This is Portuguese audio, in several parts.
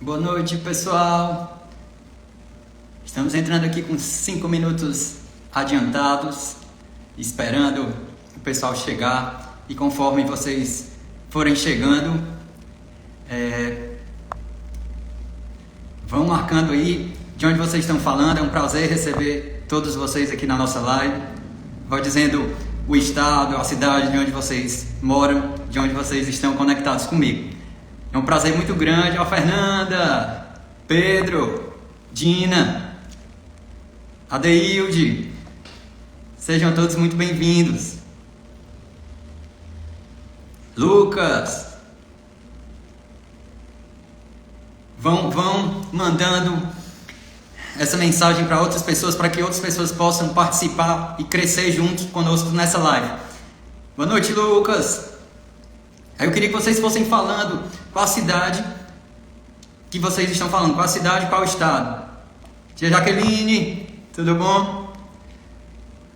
Boa noite, pessoal. Estamos entrando aqui com 5 minutos adiantados, esperando o pessoal chegar, e conforme vocês forem chegando, vão marcando aí de onde vocês estão falando. É um prazer receber todos vocês aqui na nossa live. Vou dizendo o estado, a cidade de onde vocês moram, de onde vocês estão conectados comigo. É um prazer muito grande. Ó, Fernanda, Pedro, Dina, Adeilde, sejam todos muito bem-vindos. Lucas, vão mandando essa mensagem para outras pessoas, para que outras pessoas possam participar e crescer juntos conosco nessa live. Boa noite, Lucas. Aí eu queria que vocês fossem falando qual a cidade que vocês estão falando, qual a cidade, qual o estado. Tia Jaqueline, tudo bom?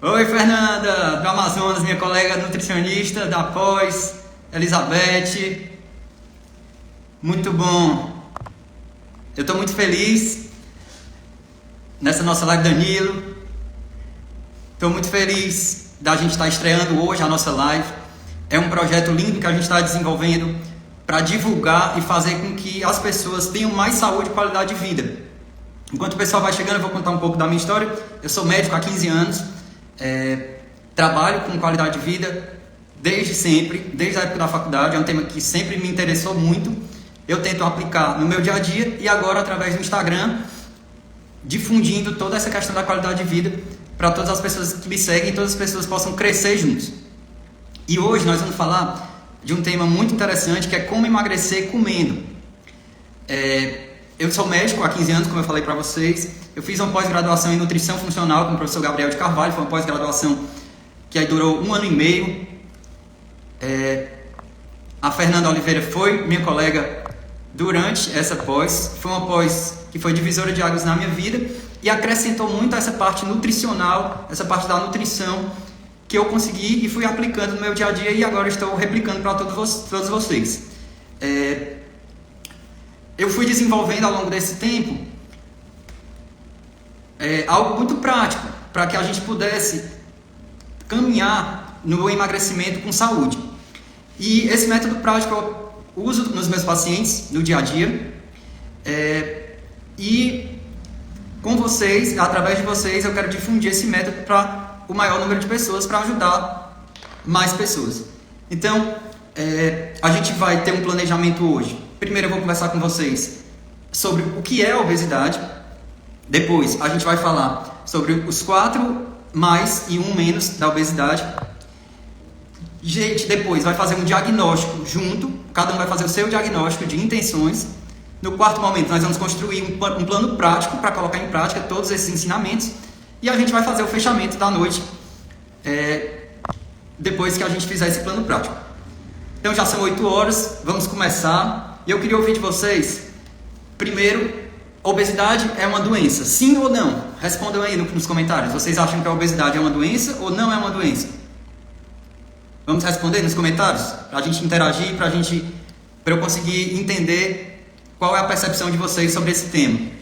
Oi, Fernanda, do Amazonas, minha colega nutricionista da pós, Elizabeth. Muito bom. Eu estou muito feliz nessa nossa live, Danilo. Estou muito feliz da gente estar estreando hoje a nossa live. É um projeto lindo que a gente está desenvolvendo para divulgar e fazer com que as pessoas tenham mais saúde e qualidade de vida. Enquanto o pessoal vai chegando, eu vou contar um pouco da minha história. Eu sou médico há 15 anos, trabalho com qualidade de vida desde sempre, desde a época da faculdade. É um tema que sempre me interessou muito. Eu tento aplicar no meu dia a dia e agora através do Instagram, difundindo toda essa questão da qualidade de vida para todas as pessoas que me seguem e todas as pessoas possam crescer juntos. E hoje nós vamos falar de um tema muito interessante, que é como emagrecer comendo. Eu sou médico há 15 anos, como eu falei para vocês. Eu fiz uma pós-graduação em nutrição funcional com o professor Gabriel de Carvalho. Foi uma pós-graduação que aí durou 1 ano e meio. A Fernanda Oliveira foi minha colega durante essa pós. Foi uma pós que foi divisora de águas na minha vida e acrescentou muito essa parte nutricional, essa parte da nutrição, que eu consegui e fui aplicando no meu dia a dia, e agora estou replicando para todos vocês. Eu fui desenvolvendo ao longo desse tempo algo muito prático para que a gente pudesse caminhar no emagrecimento com saúde. E esse método prático eu uso nos meus pacientes no dia a dia, e com vocês, através de vocês, eu quero difundir esse método para o maior número de pessoas, para ajudar mais pessoas. Então, a gente vai ter um planejamento hoje. Primeiro eu vou conversar com vocês sobre o que é a obesidade. Depois a gente vai falar sobre os 4 mais e 1 menos da obesidade. Gente, depois vai fazer um diagnóstico junto, cada um vai fazer o seu diagnóstico de intenções. No quarto momento nós vamos construir um plano prático para colocar em prática todos esses ensinamentos. E a gente vai fazer o fechamento da noite, depois que a gente fizer esse plano prático. Então já são 8 horas, vamos começar. E eu queria ouvir de vocês, primeiro, obesidade é uma doença? Sim ou não? Respondam aí nos comentários. Vocês acham que a obesidade é uma doença ou não é uma doença? Vamos responder nos comentários? Para a gente interagir, para eu conseguir entender qual é a percepção de vocês sobre esse tema.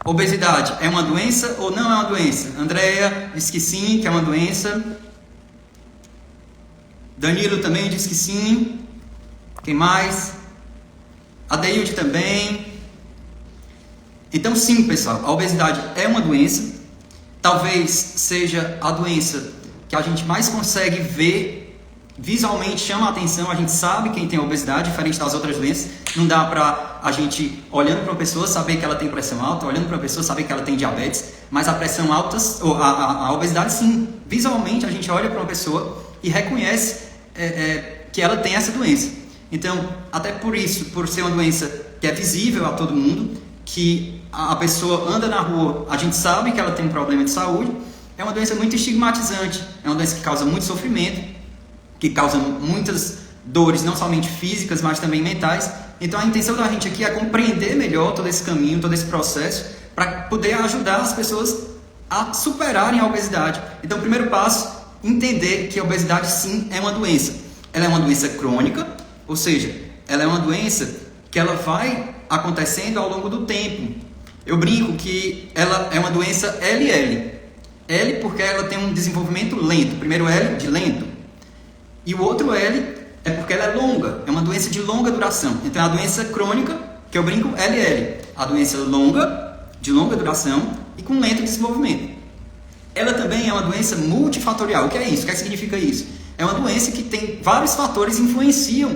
Obesidade é uma doença ou não é uma doença? Andréia diz que sim, que é uma doença. Danilo também diz que sim. Quem mais? Adeilde também. Então sim, pessoal, a obesidade é uma doença. Talvez seja a doença que a gente mais consegue ver visualmente, chama a atenção. A gente sabe quem tem obesidade, diferente das outras doenças. Não dá pra a gente, olhando para uma pessoa, saber que ela tem pressão alta, olhando para uma pessoa, saber que ela tem diabetes. Mas a pressão alta, ou a obesidade, sim. Visualmente, a gente olha para uma pessoa e reconhece que ela tem essa doença. Então, até por isso, por ser uma doença que é visível a todo mundo, que a pessoa anda na rua, a gente sabe que ela tem um problema de saúde, é uma doença muito estigmatizante. É uma doença que causa muito sofrimento, que causa muitas dores, não somente físicas, mas também mentais. Então a intenção da gente aqui é compreender melhor todo esse caminho, todo esse processo, para poder ajudar as pessoas a superarem a obesidade. Então o primeiro passo, entender que a obesidade sim é uma doença. Ela é uma doença crônica, ou seja, ela é uma doença que ela vai acontecendo ao longo do tempo. Eu brinco que ela é uma doença LL. L porque ela tem um desenvolvimento lento. Primeiro L de lento. E o outro L é porque ela é longa. É uma doença de longa duração. Então é a doença crônica, que eu brinco LL. A doença longa, de longa duração e com lento desenvolvimento. Ela também é uma doença multifatorial. O que é isso? O que significa isso? É uma doença que tem vários fatores que influenciam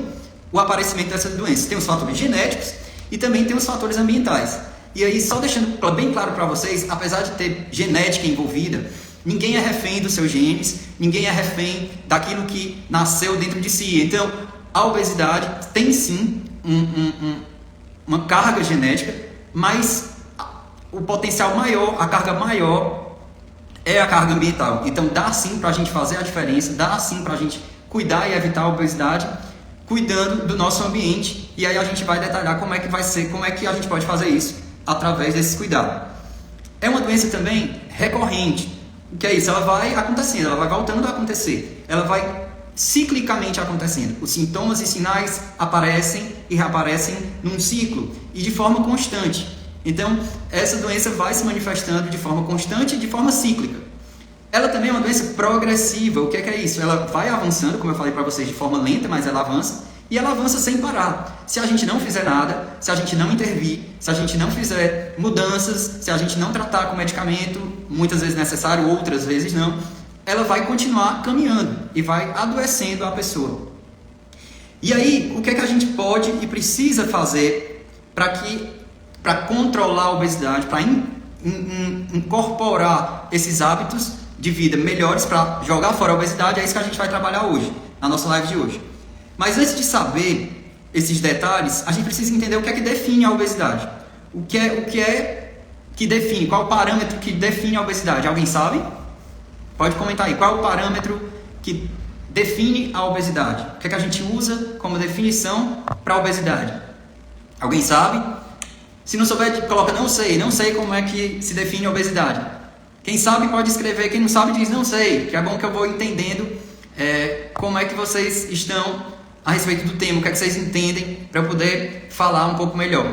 o aparecimento dessas doenças. Tem os fatores genéticos e também tem os fatores ambientais. E aí, só deixando bem claro para vocês, apesar de ter genética envolvida, ninguém é refém dos seus genes, ninguém é refém daquilo que nasceu dentro de si. Então, a obesidade tem sim uma carga genética, mas o potencial maior, a carga maior é a carga ambiental. Então, dá sim para a gente fazer a diferença, dá sim para a gente cuidar e evitar a obesidade, cuidando do nosso ambiente. E aí a gente vai detalhar como é que vai ser, como é que a gente pode fazer isso através desses cuidados. É uma doença também recorrente. O que é isso? Ela vai acontecendo, ela vai voltando a acontecer. Ela vai ciclicamente acontecendo. Os sintomas e sinais aparecem e reaparecem num ciclo e de forma constante. Então, essa doença vai se manifestando de forma constante e de forma cíclica. Ela também é uma doença progressiva. O que é isso? Ela vai avançando, como eu falei para vocês, de forma lenta, mas ela avança. E ela avança sem parar. Se a gente não fizer nada, se a gente não intervir, se a gente não fizer mudanças, se a gente não tratar com medicamento, muitas vezes necessário, outras vezes não, ela vai continuar caminhando e vai adoecendo a pessoa. E aí, o que é que a gente pode e precisa fazer para controlar a obesidade, para incorporar esses hábitos de vida melhores para jogar fora a obesidade? É isso que a gente vai trabalhar hoje, na nossa live de hoje. Mas antes de saber esses detalhes, a gente precisa entender o que é que define a obesidade. O que é que define, qual o parâmetro que define a obesidade? Alguém sabe? Pode comentar aí, qual é o parâmetro que define a obesidade? O que é que a gente usa como definição para a obesidade? Alguém sabe? Se não souber, coloca não sei como é que se define a obesidade. Quem sabe pode escrever, quem não sabe diz não sei, que é bom que eu vou entendendo como é que vocês estão a respeito do tema, o que é que vocês entendem, para eu poder falar um pouco melhor.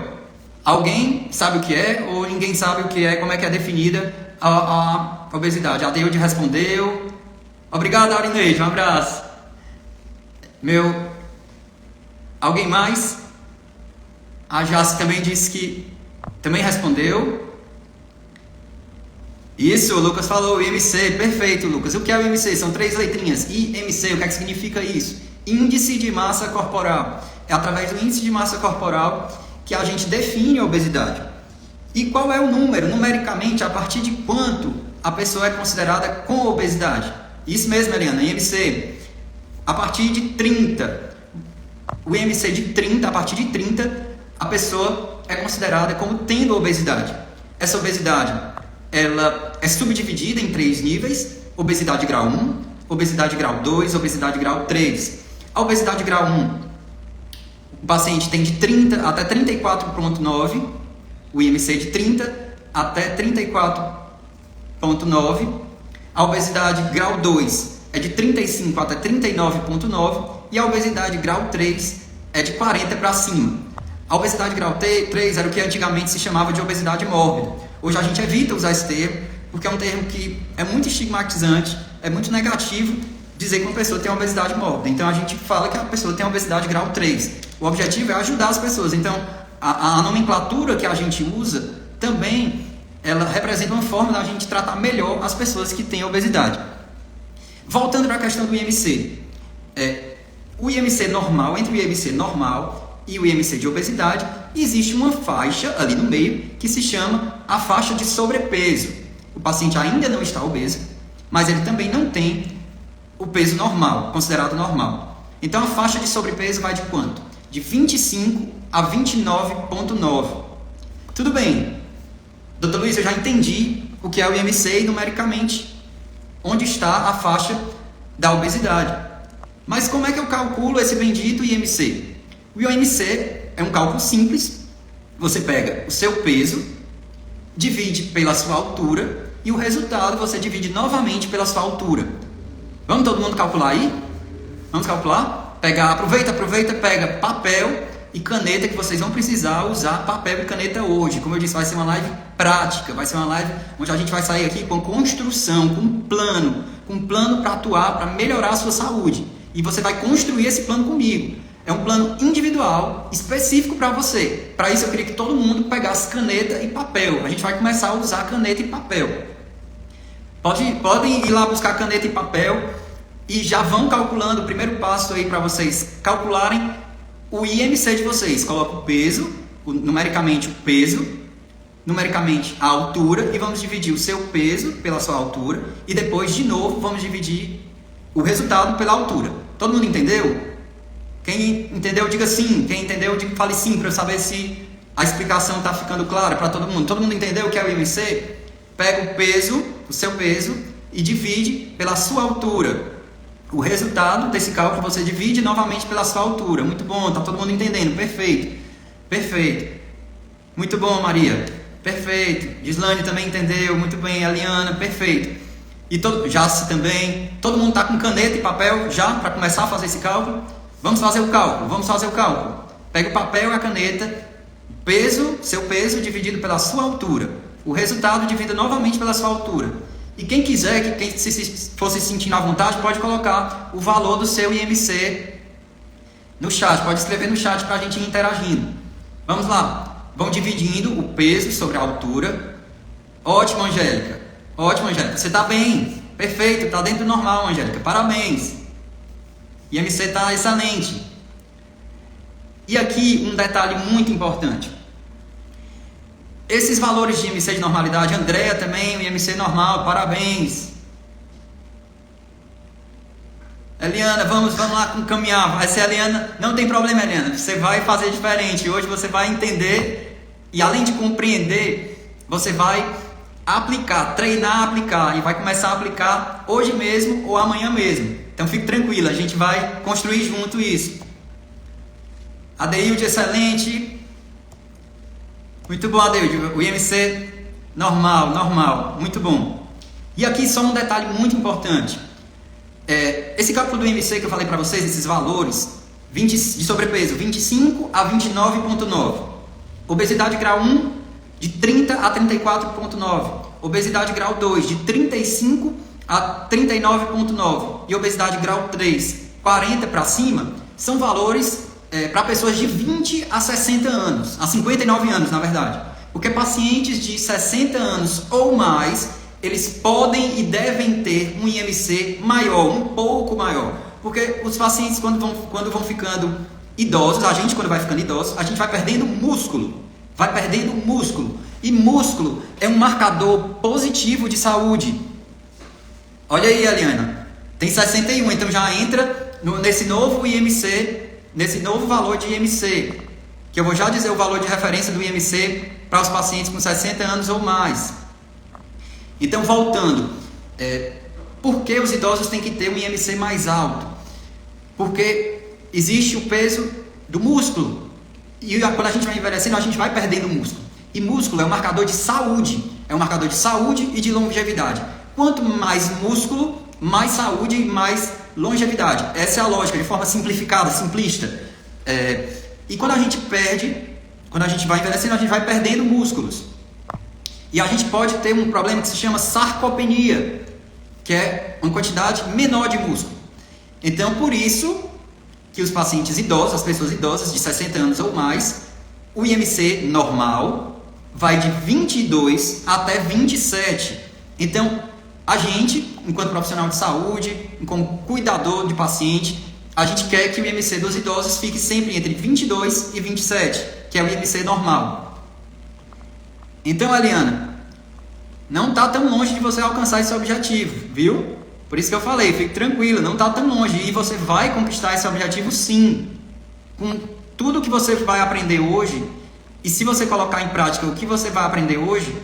Alguém sabe o que é ou ninguém sabe o que é, como é que é definida a obesidade? A Deilde respondeu. Obrigado, Aurineide, um abraço. Alguém mais? A Jace também disse que também respondeu. Isso, o Lucas falou, IMC, perfeito, Lucas. O que é o IMC? São 3 letrinhas. IMC, o que é que significa isso? Índice de massa corporal. É através do índice de massa corporal que a gente define a obesidade. E qual é o número? Numericamente, a partir de quanto a pessoa é considerada com obesidade? Isso mesmo, Eliana, IMC. A partir de 30. O IMC de 30, a partir de 30, a pessoa é considerada como tendo obesidade. Essa obesidade, ela é subdividida em 3 níveis: obesidade grau 1, obesidade grau 2, obesidade grau 3. A obesidade grau 1, o paciente tem de 30 até 34,9, o IMC de 30 até 34,9. A obesidade grau 2 é de 35 até 39,9 e a obesidade grau 3 é de 40 para cima. A obesidade grau 3 era o que antigamente se chamava de obesidade mórbida. Hoje a gente evita usar esse termo, porque é um termo que é muito estigmatizante, é muito negativo dizer que uma pessoa tem obesidade mórbida. Então a gente fala que a pessoa tem obesidade grau 3. O objetivo é ajudar as pessoas. Então a nomenclatura que a gente usa também, ela representa uma forma da gente tratar melhor as pessoas que têm obesidade. Voltando para a questão do IMC. O IMC normal, entre o IMC normal e o IMC de obesidade, existe uma faixa ali no meio que se chama a faixa de sobrepeso. O paciente ainda não está obeso, mas ele também não tem o peso normal, considerado normal. Então a faixa de sobrepeso vai de quanto? De 25 a 29,9. Tudo bem, doutor Luiz, eu já entendi o que é o IMC e numericamente onde está a faixa da obesidade. Mas como é que eu calculo esse bendito IMC? O IMC é um cálculo simples. Você pega o seu peso, divide pela sua altura e o resultado você divide novamente pela sua altura. Vamos todo mundo calcular aí? Vamos calcular? Aproveita, pega papel e caneta, que vocês vão precisar usar papel e caneta hoje. Como eu disse, vai ser uma live prática, vai ser uma live onde a gente vai sair aqui com construção, com um plano para atuar, para melhorar a sua saúde. E você vai construir esse plano comigo. É um plano individual, específico para você. Para isso eu queria que todo mundo pegasse caneta e papel. A gente vai começar a usar caneta e papel. Podem ir lá buscar caneta e papel e já vão calculando o primeiro passo aí para vocês calcularem o IMC de vocês. Coloca o peso, numericamente o peso, numericamente a altura, e vamos dividir o seu peso pela sua altura e depois de novo vamos dividir o resultado pela altura. Todo mundo entendeu? Quem entendeu, diga sim. Quem entendeu, fale sim, para eu saber se a explicação está ficando clara para todo mundo. Todo mundo entendeu o que é o IMC? Pega o peso, o seu peso, e divide pela sua altura. O resultado desse cálculo você divide novamente pela sua altura. Muito bom, está todo mundo entendendo. Perfeito. Perfeito. Muito bom, Maria. Perfeito. Gislane também entendeu. Muito bem, Eliana. Perfeito. E Jace também. Todo mundo está com caneta e papel já para começar a fazer esse cálculo? Vamos fazer o cálculo. Pega o papel e a caneta, seu peso dividido pela sua altura. O resultado divida novamente pela sua altura. E quem quiser, quem se for se sentindo à vontade, pode colocar o valor do seu IMC no chat. Pode escrever no chat para a gente ir interagindo. Vamos lá. Vão dividindo o peso sobre a altura. Ótimo, Angélica. Você está bem. Perfeito. Está dentro do normal, Angélica. Parabéns. IMC está excelente. E aqui um detalhe muito importante. Esses valores de IMC de normalidade, Andréa também, o IMC normal, parabéns. Eliana, vamos lá caminhar. Vai ser Eliana, não tem problema, Eliana. Você vai fazer diferente. Hoje você vai entender e além de compreender, você vai treinar a aplicar e vai começar a aplicar hoje mesmo ou amanhã mesmo. Então fique tranquilo, a gente vai construir junto isso. Adeilde, excelente. Muito bom, Adeilde. O IMC normal. Muito bom. E aqui só um detalhe muito importante. Esse cálculo do IMC que eu falei para vocês, esses valores de sobrepeso, 25 a 29,9. Obesidade grau 1, de 30 a 34,9. Obesidade grau 2, de 35 a 39,9. E obesidade grau 3, 40 para cima, são valores para pessoas de 20 a 60 anos, a 59 anos na verdade. Porque pacientes de 60 anos ou mais, eles podem e devem ter um IMC maior, um pouco maior. Porque os pacientes quando vão ficando idosos, a gente quando vai ficando idoso, a gente vai perdendo músculo. E músculo é um marcador positivo de saúde. Olha aí, Eliana, tem 61, então já entra nesse novo IMC, nesse novo valor de IMC, que eu vou já dizer o valor de referência do IMC para os pacientes com 60 anos ou mais. Então, voltando, por que os idosos têm que ter um IMC mais alto? Porque existe o peso do músculo, e quando a gente vai envelhecendo, a gente vai perdendo músculo. E músculo é um marcador de saúde, e de longevidade. Quanto mais músculo, mais saúde e mais longevidade. Essa é a lógica, de forma simplificada, simplista. E quando a gente vai envelhecendo, a gente vai perdendo músculos. E a gente pode ter um problema que se chama sarcopenia, que é uma quantidade menor de músculo. Então, por isso que os pacientes idosos, as pessoas idosas de 60 anos ou mais, o IMC normal vai de 22 até 27. Então, a gente, enquanto profissional de saúde, como cuidador de paciente, a gente quer que o IMC dos idosos fique sempre entre 22 e 27, que é o IMC normal. Então, Eliana, não está tão longe de você alcançar esse objetivo, viu? Por isso que eu falei, fique tranquilo, não está tão longe. E você vai conquistar esse objetivo sim. Com tudo que você vai aprender hoje, e se você colocar em prática o que você vai aprender hoje,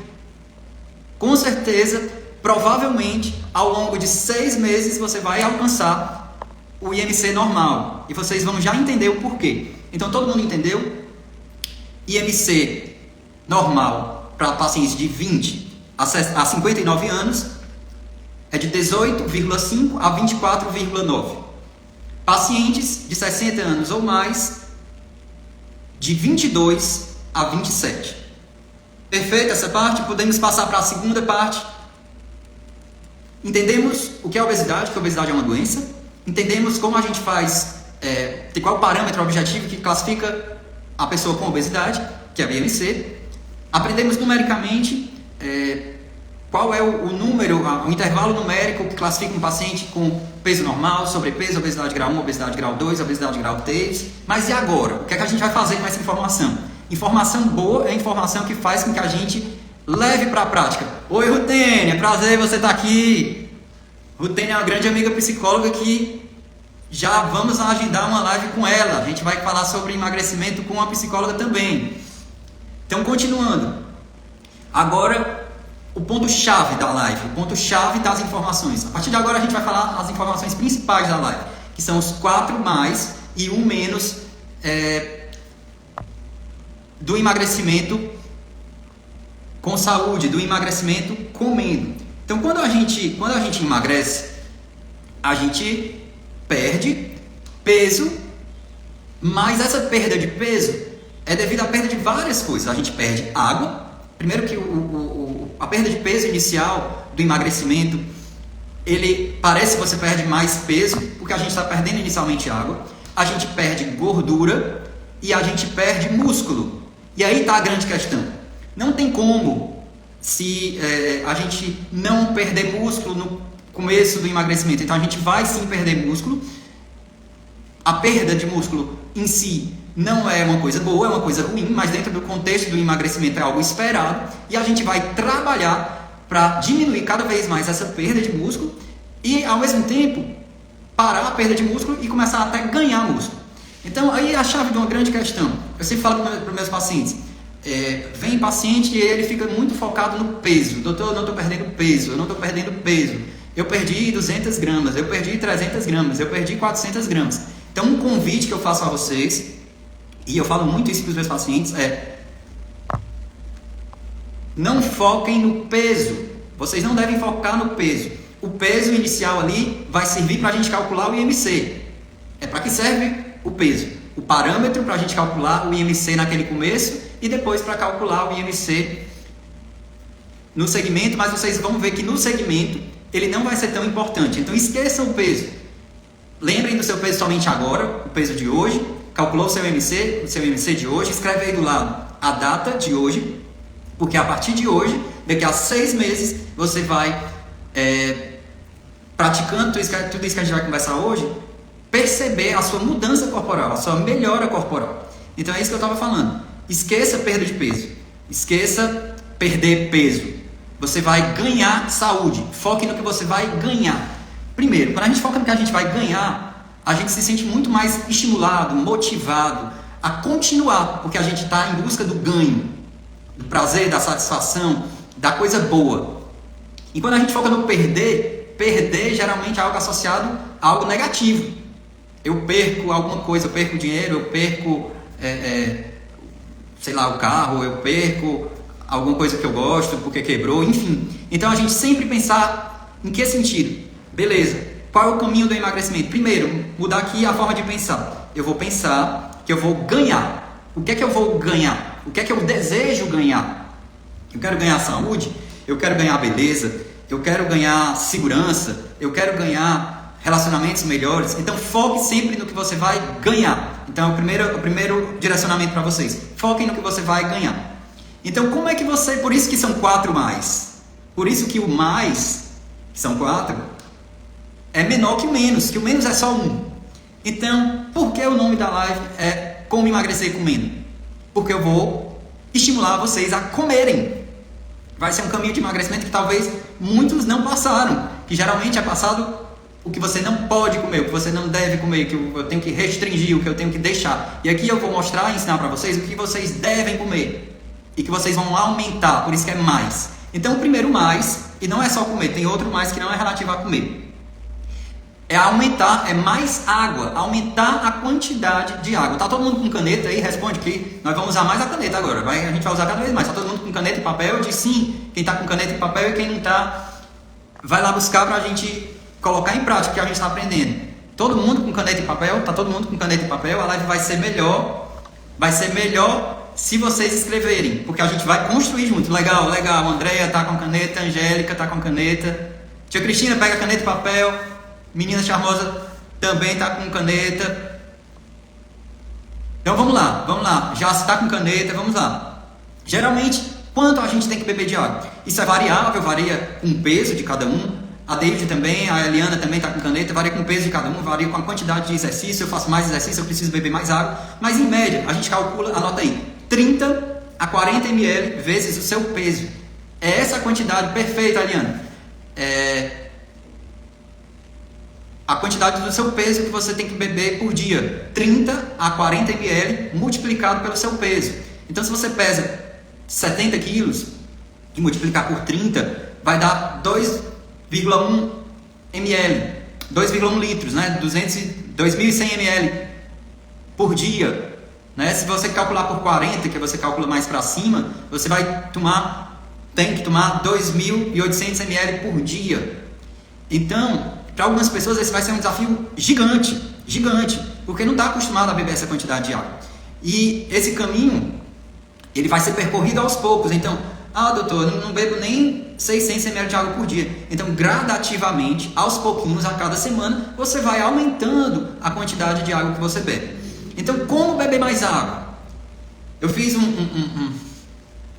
com certeza, provavelmente, ao longo de 6 meses, você vai alcançar o IMC normal. E vocês vão já entender o porquê. Então, todo mundo entendeu? IMC normal para pacientes de 20 a 59 anos é de 18,5 a 24,9. Pacientes de 60 anos ou mais de 22 a 27. Perfeito essa parte? Podemos passar para a segunda parte. Entendemos o que é obesidade, que a obesidade é uma doença. Entendemos como a gente faz, qual é o parâmetro objetivo que classifica a pessoa com obesidade, que é a BMC. Aprendemos numericamente qual é o número, o intervalo numérico que classifica um paciente com peso normal, sobrepeso, obesidade grau 1, obesidade grau 2, obesidade grau 3. Mas e agora? O que é que a gente vai fazer com essa informação? Informação boa é informação que faz com que a gente leve para a prática. Oi, Rutênia, prazer você estar aqui. Rutênia é uma grande amiga psicóloga que já vamos agendar uma live com ela. A gente vai falar sobre emagrecimento com uma psicóloga também. Então, continuando. Agora, o ponto-chave da live, o ponto-chave das informações. A partir de agora a gente vai falar as informações principais da live, que são os 4 mais e 1 menos do emagrecimento com saúde, do emagrecimento comendo. Então, quando a gente emagrece, a gente perde peso, mas essa perda de peso é devido à perda de várias coisas. A gente perde água. Primeiro que a perda de peso inicial do emagrecimento, ele parece que você perde mais peso, porque a gente está perdendo inicialmente água, a gente perde gordura e a gente perde músculo. E aí está a grande questão. Não tem como se a gente não perder músculo no começo do emagrecimento. Então a gente vai sim perder músculo. A perda de músculo em si não é uma coisa boa, é uma coisa ruim, mas dentro do contexto do emagrecimento é algo esperado e a gente vai trabalhar para diminuir cada vez mais essa perda de músculo e, ao mesmo tempo, parar a perda de músculo e começar até a ganhar músculo. Então, aí é a chave de uma grande questão. Eu sempre falo para os meus pacientes, vem paciente e ele fica muito focado no peso. Doutor, eu não estou perdendo peso, eu não estou perdendo peso. Eu perdi 200 gramas, eu perdi 300 gramas, eu perdi 400 gramas. Então, um convite que eu faço a vocês, e eu falo muito isso para os meus pacientes, não foquem no peso. Vocês não devem focar no peso. O peso inicial ali vai servir para a gente calcular o IMC. É para que serve o peso? O parâmetro para a gente calcular o IMC naquele começo e depois para calcular o IMC no segmento, mas vocês vão ver que no segmento ele não vai ser tão importante. Então esqueçam o peso. Lembrem do seu peso somente agora, o peso de hoje. Calculou o seu IMC de hoje, escreve aí do lado a data de hoje, porque a partir de hoje, daqui a 6 meses, você vai praticando tudo isso que a gente vai conversar hoje, perceber a sua mudança corporal, a sua melhora corporal. Então é isso que eu estava falando. Esqueça perda de peso, esqueça perder peso. Você vai ganhar saúde, foque no que você vai ganhar. Primeiro, quando a gente foca no que a gente vai ganhar, a gente se sente muito mais estimulado, motivado a continuar, porque a gente está em busca do ganho, do prazer, da satisfação, da coisa boa. E quando a gente foca no perder geralmente é algo associado a algo negativo. Eu perco alguma coisa, eu perco dinheiro, eu perco, sei lá, o carro, eu perco alguma coisa que eu gosto porque quebrou, enfim. Então a gente sempre pensar em que sentido? Beleza. Qual é o caminho do emagrecimento? Primeiro, mudar aqui a forma de pensar. Eu vou pensar que eu vou ganhar. O que é que eu vou ganhar? O que é que eu desejo ganhar? Eu quero ganhar saúde, eu quero ganhar beleza, eu quero ganhar segurança, eu quero ganhar relacionamentos melhores. Então foque sempre no que você vai ganhar. Então é o primeiro direcionamento para vocês. Foquem no que você vai ganhar. Então como é que você... Por isso que são 4 mais. Por isso que o mais, que são 4... é menor que o menos é só 1. Então, por que o nome da live é Como Emagrecer Comendo? Porque eu vou estimular vocês a comerem. Vai ser um caminho de emagrecimento que talvez muitos não passaram, que geralmente é passado o que você não pode comer, o que você não deve comer, que eu tenho que restringir, o que eu tenho que deixar. E aqui eu vou mostrar e ensinar para vocês o que vocês devem comer e que vocês vão aumentar, por isso que é mais. Então, o primeiro mais, e não é só comer, tem outro mais que não é relativo a comer. É aumentar, é mais água, aumentar a quantidade de água. Tá todo mundo com caneta aí? Responde que nós vamos usar mais a caneta agora. A gente vai usar cada vez mais. Tá todo mundo com caneta e papel? Diz sim. Quem tá com caneta e papel e quem não tá, vai lá buscar pra gente colocar em prática o que a gente está aprendendo. Todo mundo com caneta e papel? Tá todo mundo com caneta e papel? A live vai ser melhor, vai ser melhor se vocês escreverem, porque a gente vai construir junto. Legal, legal. Andréia tá com caneta, Angélica tá com caneta. Tia Cristina pega caneta e papel. Menina charmosa também tá com caneta. Então vamos lá. Já se tá com caneta, vamos lá. Geralmente, quanto a gente tem que beber de água? Isso é variável, varia com o peso de cada um. A David também, a Eliana também está com caneta, varia com o peso de cada um, varia com a quantidade de exercício. Eu faço mais exercício, eu preciso beber mais água. Mas em média, a gente calcula, anota aí, 30 a 40 ml vezes o seu peso. É essa a quantidade perfeita, Eliana. A quantidade do seu peso que você tem que beber por dia. 30 a 40 ml multiplicado pelo seu peso. Então, se você pesa 70 quilos e multiplicar por 30, vai dar 2,1 ml, 2,1 litros, né? 2.100 ml por dia, né? Se você calcular por 40, que você calcula mais para cima, você tem que tomar 2.800 ml por dia. Então, para algumas pessoas esse vai ser um desafio gigante, porque não está acostumado a beber essa quantidade de água. E esse caminho, ele vai ser percorrido aos poucos. Então, doutor, eu não bebo nem 600 ml de água por dia. Então, gradativamente, aos pouquinhos, a cada semana, você vai aumentando a quantidade de água que você bebe. Então, como beber mais água? Eu fiz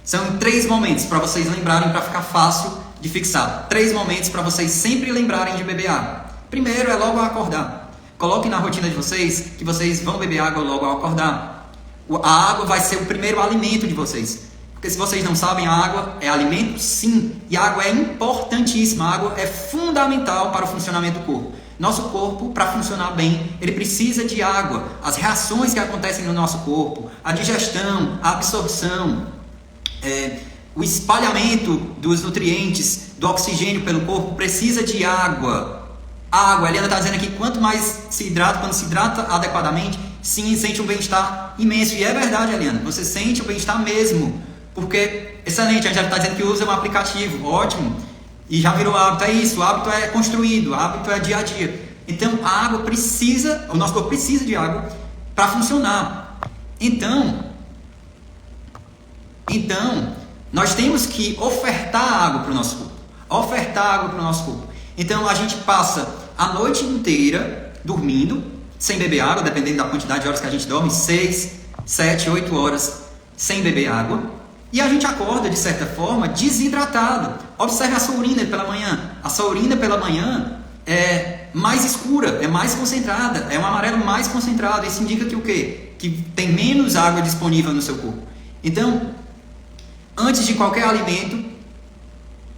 São 3 momentos para vocês lembrarem, para ficar fácil de fixar. 3 momentos para vocês sempre lembrarem de beber água. Primeiro é logo ao acordar. Coloquem na rotina de vocês que vocês vão beber água logo ao acordar. A água vai ser o primeiro alimento de vocês. Porque se vocês não sabem, a água é alimento sim. E a água é importantíssima. A água é fundamental para o funcionamento do corpo. Nosso corpo, para funcionar bem, ele precisa de água. As reações que acontecem no nosso corpo, a digestão, a absorção, o espalhamento dos nutrientes, do oxigênio pelo corpo, precisa de água. A Eliana está dizendo aqui, quanto mais se hidrata, quando se hidrata adequadamente, sim, sente um bem-estar imenso. E é verdade, Eliana, você sente o bem-estar mesmo. Porque, excelente, a gente já está dizendo que usa um aplicativo, ótimo. E já virou hábito, é isso, o hábito é construído, o hábito é dia a dia. Então, a água precisa, o nosso corpo precisa de água para funcionar. Então, nós temos que ofertar água para o nosso corpo. Então, a gente passa a noite inteira dormindo, sem beber água, dependendo da quantidade de horas que a gente dorme, 6, 7, 8 horas sem beber água. E a gente acorda, de certa forma, desidratado. Observe a sua urina pela manhã. A sua urina pela manhã é mais escura, é mais concentrada, é um amarelo mais concentrado. Isso indica que o quê? Que tem menos água disponível no seu corpo. Então, antes de qualquer alimento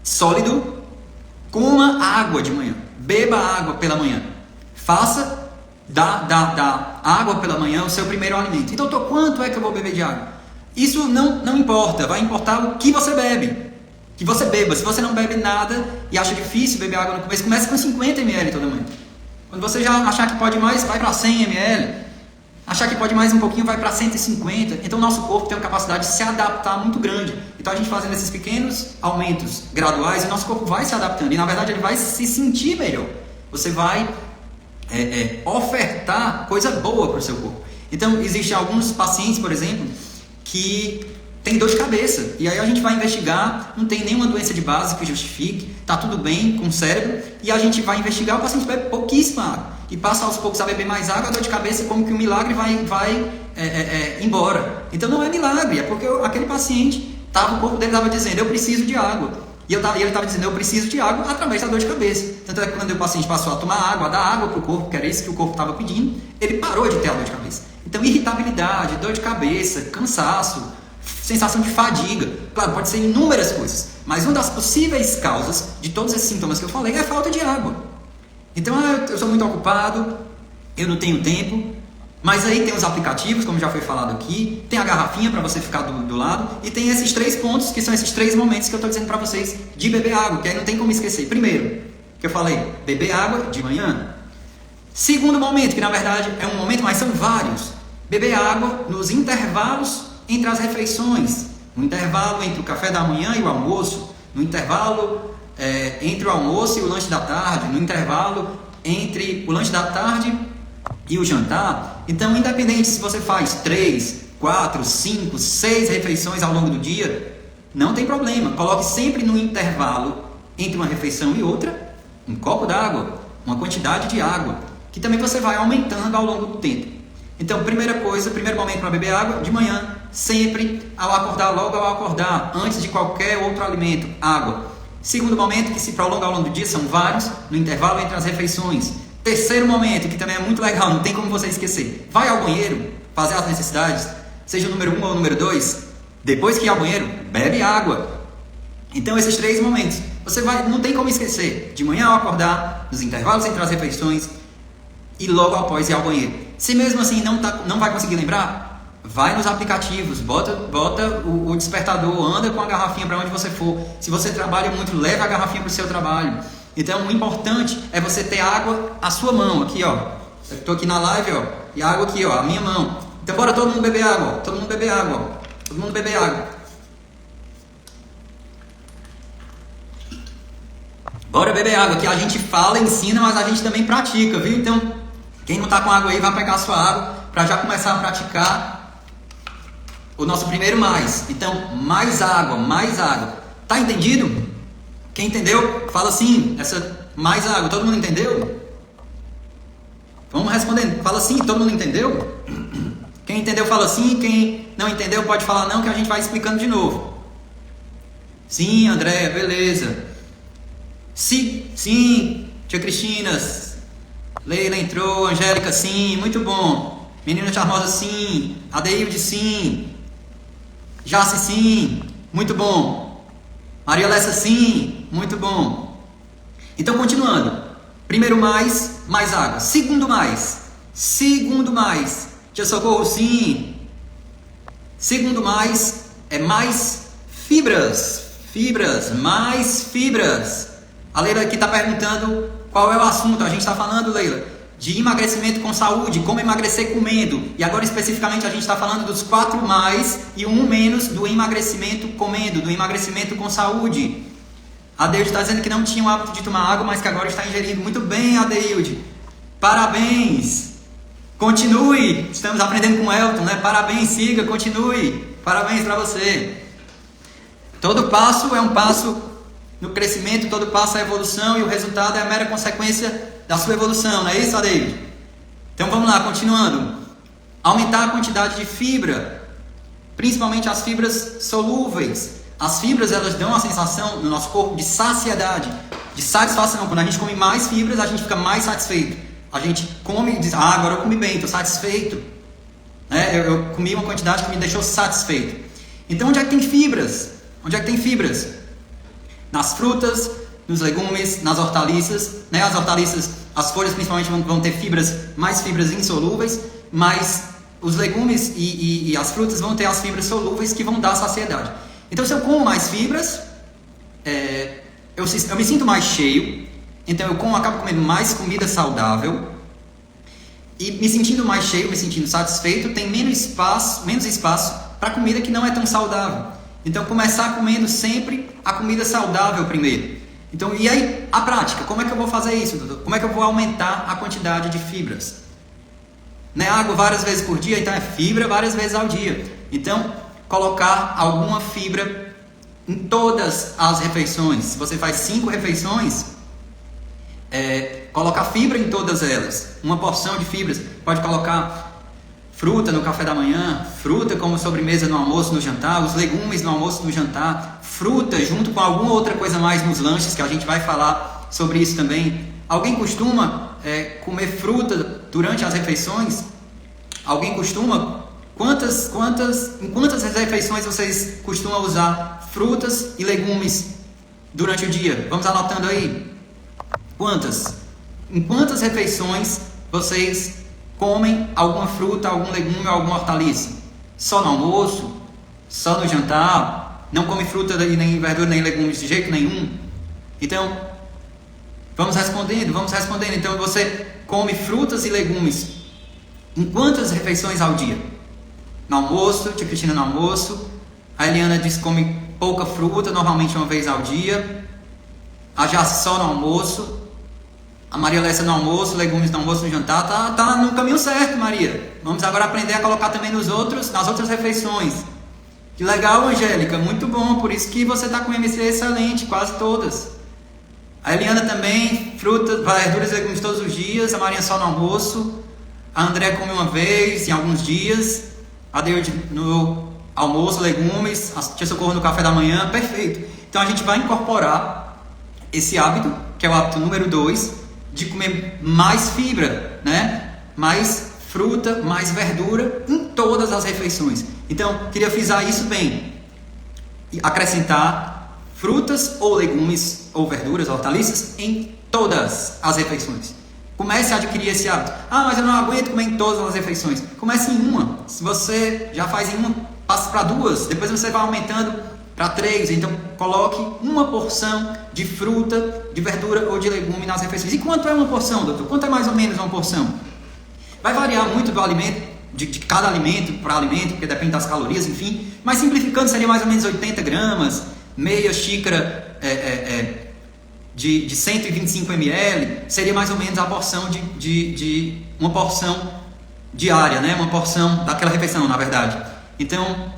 sólido, coma água de manhã. Beba água pela manhã. Faça da água pela manhã o seu primeiro alimento. Então, quanto é que eu vou beber de água? Isso não importa, vai importar o que você bebe, que você beba. Se você não bebe nada e acha difícil beber água no começo, comece com 50 ml toda manhã. Quando você já achar que pode mais, vai para 100 ml. Achar que pode mais um pouquinho, vai para 150. Então, nosso corpo tem uma capacidade de se adaptar muito grande. Então, a gente fazendo esses pequenos aumentos graduais, o nosso corpo vai se adaptando. E, na verdade, ele vai se sentir melhor. Você vai ofertar coisa boa para o seu corpo. Então, existem alguns pacientes, por exemplo, que tem dor de cabeça, e aí a gente vai investigar, não tem nenhuma doença de base que justifique, tá tudo bem com o cérebro, e a gente vai investigar, o paciente bebe pouquíssima água, e passa aos poucos a beber mais água, a dor de cabeça, como que o milagre vai embora. Então não é milagre, é porque aquele paciente, o corpo dele estava dizendo, eu preciso de água, e ele estava dizendo, eu preciso de água através da dor de cabeça. Tanto é que quando o paciente passou a tomar água, a dar água para o corpo, que era isso que o corpo estava pedindo, ele parou de ter a dor de cabeça. Então, irritabilidade, dor de cabeça, cansaço, sensação de fadiga, claro, pode ser inúmeras coisas, mas uma das possíveis causas de todos esses sintomas que eu falei é a falta de água. Então, eu sou muito ocupado, eu não tenho tempo, mas aí tem os aplicativos, como já foi falado aqui, tem a garrafinha para você ficar do lado, e tem esses 3 pontos, que são esses 3 momentos que eu estou dizendo para vocês de beber água, que aí não tem como esquecer. Primeiro, que eu falei, beber água de manhã. Segundo momento, que na verdade é um momento, mas são vários, beber água nos intervalos entre as refeições, no intervalo entre o café da manhã e o almoço, no intervalo entre o almoço e o lanche da tarde, no intervalo entre o lanche da tarde e o jantar. Então, independente se você faz 3, 4, 5, 6 refeições ao longo do dia, não tem problema. Coloque sempre no intervalo entre uma refeição e outra um copo d'água, uma quantidade de água, que também você vai aumentando ao longo do tempo. Então, primeira coisa, primeiro momento para beber água, de manhã, sempre ao acordar, logo ao acordar, antes de qualquer outro alimento, água. Segundo momento, que se prolonga ao longo do dia, são vários, no intervalo entre as refeições. Terceiro momento, que também é muito legal, não tem como você esquecer. Vai ao banheiro, fazer as necessidades, seja o número 1 ou o número 2, depois que ir ao banheiro, bebe água. Então, esses 3 momentos, você não tem como esquecer. De manhã ao acordar, nos intervalos entre as refeições e logo após ir ao banheiro. Se mesmo assim não vai conseguir lembrar, vai nos aplicativos, bota o despertador, anda com a garrafinha para onde você for. Se você trabalha muito, leve a garrafinha para o seu trabalho. Então, o importante é você ter água à sua mão, aqui ó. Eu estou aqui na live, ó, e a água aqui, ó, a minha mão. Então, bora todo mundo beber água, ó. Todo mundo beber água, ó. Todo mundo beber água. Bora beber água, que a gente fala, ensina, mas a gente também pratica, viu? Então, quem não está com água aí, vai pegar a sua água para já começar a praticar o nosso primeiro mais. Então, mais água, mais água. Tá entendido? Quem entendeu, fala sim, essa mais água. Todo mundo entendeu? Vamos respondendo. Fala sim, todo mundo entendeu? Quem entendeu, fala sim. Quem não entendeu, pode falar não, que a gente vai explicando de novo. Sim, André, beleza. Sim, tia Cristina, Leila entrou, Angélica, sim, muito bom. Menina Charmosa, sim. Adeilde, sim. Jace, sim, muito bom. Maria Lessa, sim, muito bom. Então, continuando. Primeiro mais água. Segundo mais. Tia Socorro, sim. Segundo mais é mais fibras, mais fibras. A Leila aqui está perguntando qual é o assunto. A gente está falando, Leila, de emagrecimento com saúde, como emagrecer comendo. E agora especificamente a gente está falando dos 4 mais e 1 menos do emagrecimento comendo, do emagrecimento com saúde. A Adeilde está dizendo que não tinha o hábito de tomar água, mas que agora está ingerindo. Muito bem, Adeilde. Parabéns. Continue. Estamos aprendendo com o Elton, né? Parabéns, siga, continue. Parabéns para você. Todo passo é um passo no crescimento, todo passo é evolução e o resultado é a mera consequência da sua evolução, não é isso, Adeilde? Então vamos lá, continuando. Aumentar a quantidade de fibra, principalmente as fibras solúveis. As fibras, elas dão a sensação no nosso corpo de saciedade, de satisfação. Quando a gente come mais fibras, a gente fica mais satisfeito. A gente come e diz, agora eu comi bem, estou satisfeito. Eu comi uma quantidade que me deixou satisfeito. Então onde é que tem fibras? Onde é que tem fibras? Nas frutas, nos legumes, nas hortaliças, né? As hortaliças, as folhas principalmente vão ter mais fibras insolúveis, mas os legumes e as frutas vão ter as fibras solúveis que vão dar saciedade. Então, se eu como mais fibras, eu me sinto mais cheio, então eu acabo comendo mais comida saudável, e me sentindo mais cheio, me sentindo satisfeito, tem menos espaço para comida que não é tão saudável. Então, começar comendo sempre a comida saudável primeiro. Então, e aí, a prática, como é que eu vou fazer isso, doutor? Como é que eu vou aumentar a quantidade de fibras? Né? Água várias vezes por dia, então é fibra várias vezes ao dia. Então, colocar alguma fibra em todas as refeições. Se você faz 5 refeições, colocar fibra em todas elas. Uma porção de fibras. Pode colocar fruta no café da manhã, fruta como sobremesa no almoço, no jantar, os legumes no almoço, no jantar, fruta junto com alguma outra coisa mais nos lanches, que a gente vai falar sobre isso também. Alguém costuma comer fruta durante as refeições? Alguém costuma? Em quantas refeições vocês costumam usar frutas e legumes durante o dia? Vamos anotando aí. Quantas? Em quantas refeições vocês comem alguma fruta, algum legume, alguma hortaliça? Só no almoço? Só no jantar? Não come fruta, nem verdura, nem legumes de jeito nenhum? Então, vamos respondendo. Então, você come frutas e legumes em quantas refeições ao dia? No almoço, tia Cristina no almoço. A Eliana diz que come pouca fruta, normalmente uma vez ao dia. A Jace só no almoço. A Maria Alessa no almoço, legumes no almoço, no jantar, tá no caminho certo, Maria. Vamos agora aprender a colocar também nas outras refeições. Que legal, Angélica, muito bom, por isso que você está com MC excelente, quase todas. A Eliana também, frutas, verduras e legumes todos os dias. A Marinha só no almoço. A André come uma vez em alguns dias. A Deide no almoço, legumes. A Tia Socorro no café da manhã, perfeito. Então a gente vai incorporar esse hábito, que é o hábito número 2, de comer mais fibra, né? Mais fruta, mais verdura em todas as refeições. Então, queria frisar isso bem. E acrescentar frutas ou legumes ou verduras, hortaliças em todas as refeições. Comece a adquirir esse hábito. Ah, mas eu não aguento comer em todas as refeições. Comece em uma. Se você já faz em uma, passe para 2. Depois você vai aumentando para 3. Então, coloque uma porção de fruta, de verdura ou de legume nas refeições. E quanto é uma porção, doutor? Quanto é mais ou menos uma porção? Vai variar muito do alimento, de cada alimento para alimento, porque depende das calorias, enfim. Mas simplificando, seria mais ou menos 80 gramas, meia xícara de 125 ml, seria mais ou menos a porção de uma porção diária, né? Uma porção daquela refeição, na verdade. Então,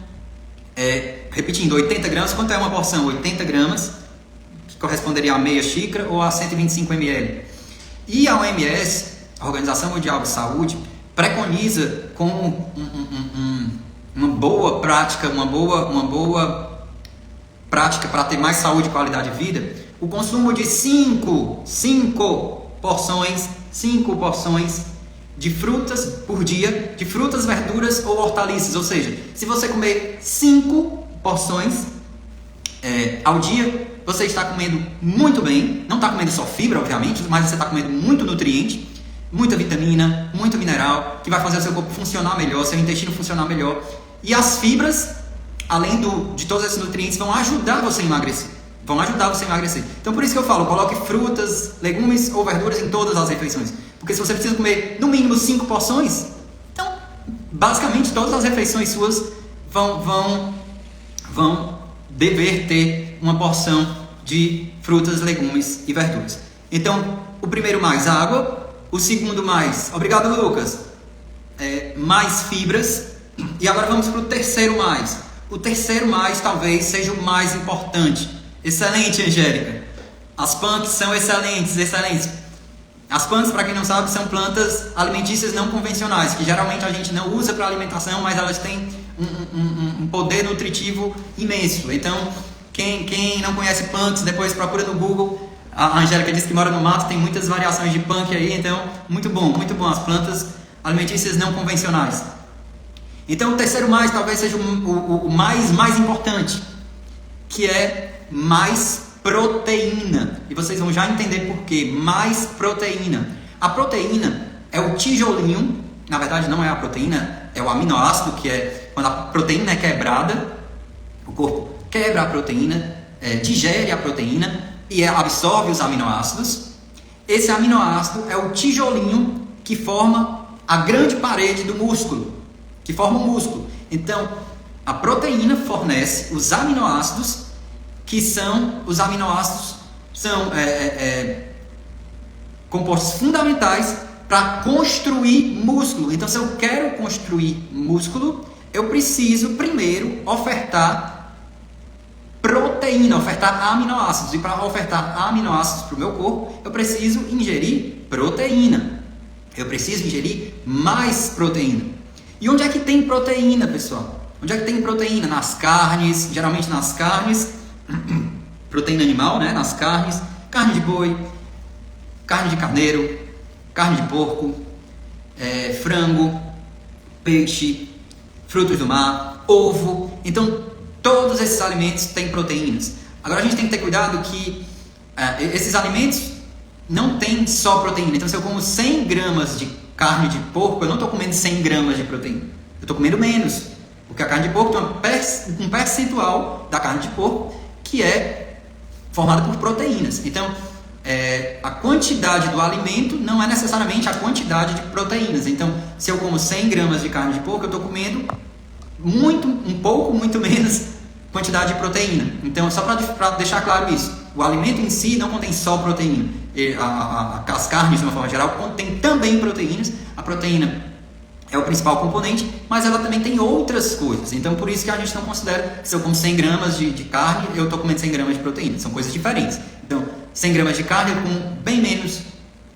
repetindo, 80 gramas, quanto é uma porção? 80 gramas, que corresponderia a meia xícara ou a 125 ml. E a OMS, a Organização Mundial de Saúde, preconiza como uma boa prática, uma boa prática para ter mais saúde e qualidade de vida, o consumo de 5 porções de frutas por dia, de frutas, verduras ou hortaliças. Ou seja, se você comer 5 porções ao dia, você está comendo muito bem. Não está comendo só fibra, obviamente, mas você está comendo muito nutriente, muita vitamina, muito mineral, que vai fazer o seu corpo funcionar melhor, seu intestino funcionar melhor. E as fibras, além de todos esses nutrientes, vão ajudar você a emagrecer. Então, por isso que eu falo, coloque frutas, legumes ou verduras em todas as refeições. Porque se você precisa comer, no mínimo, 5 porções, então, basicamente, todas as refeições suas vão dever ter uma porção de frutas, legumes e verduras. Então, o primeiro mais água, o segundo mais, obrigado Lucas, mais fibras. E agora vamos para o terceiro mais. O terceiro mais talvez seja o mais importante. Excelente, Angélica. As punks são excelentes. As punks, para quem não sabe, são plantas alimentícias não convencionais, que geralmente a gente não usa para alimentação, mas elas têm um poder nutritivo imenso. Então, quem não conhece punks, depois procura no Google. A Angélica disse que mora no mato, tem muitas variações de punk aí, então, muito bom, as plantas alimentícias não convencionais. Então, o terceiro mais talvez seja o mais importante, que é mais proteína. E vocês vão já entender por quê. Mais proteína. A proteína é o tijolinho, na verdade não é a proteína, é o aminoácido, que é quando a proteína é quebrada, o corpo quebra a proteína, digere a proteína e absorve os aminoácidos. Esse aminoácido é o tijolinho que forma a grande parede do músculo, que forma o músculo. Então, a proteína fornece os aminoácidos, que são compostos fundamentais para construir músculo. Então, se eu quero construir músculo, eu preciso primeiro ofertar proteína, ofertar aminoácidos. E para ofertar aminoácidos para o meu corpo, eu preciso ingerir proteína. Eu preciso ingerir mais proteína. E onde é que tem proteína, pessoal? Onde é que tem proteína? Nas carnes, geralmente nas carnes, proteína animal, né? Nas carnes, carne de boi, carne de carneiro, carne de porco, frango, peixe, frutos do mar, ovo. Então, todos esses alimentos têm proteínas. Agora, a gente tem que ter cuidado que esses alimentos não têm só proteína. Então, se eu como 100 gramas de carne de porco, eu não estou comendo 100 gramas de proteína. Eu estou comendo menos. Porque a carne de porco tem um percentual da carne de porco que é formada por proteínas. Então, a quantidade do alimento não é necessariamente a quantidade de proteínas. Então, se eu como 100 gramas de carne de porco, eu estou comendo muito menos quantidade de proteína. Então, só para deixar claro isso. O alimento em si não contém só proteína. As carnes, de uma forma geral, contém também proteínas. A proteína é o principal componente, mas ela também tem outras coisas. Então, por isso que a gente não considera que se eu como 100 gramas de carne, eu estou comendo 100 gramas de proteína. São coisas diferentes. Então, 100 gramas de carne, eu como bem menos.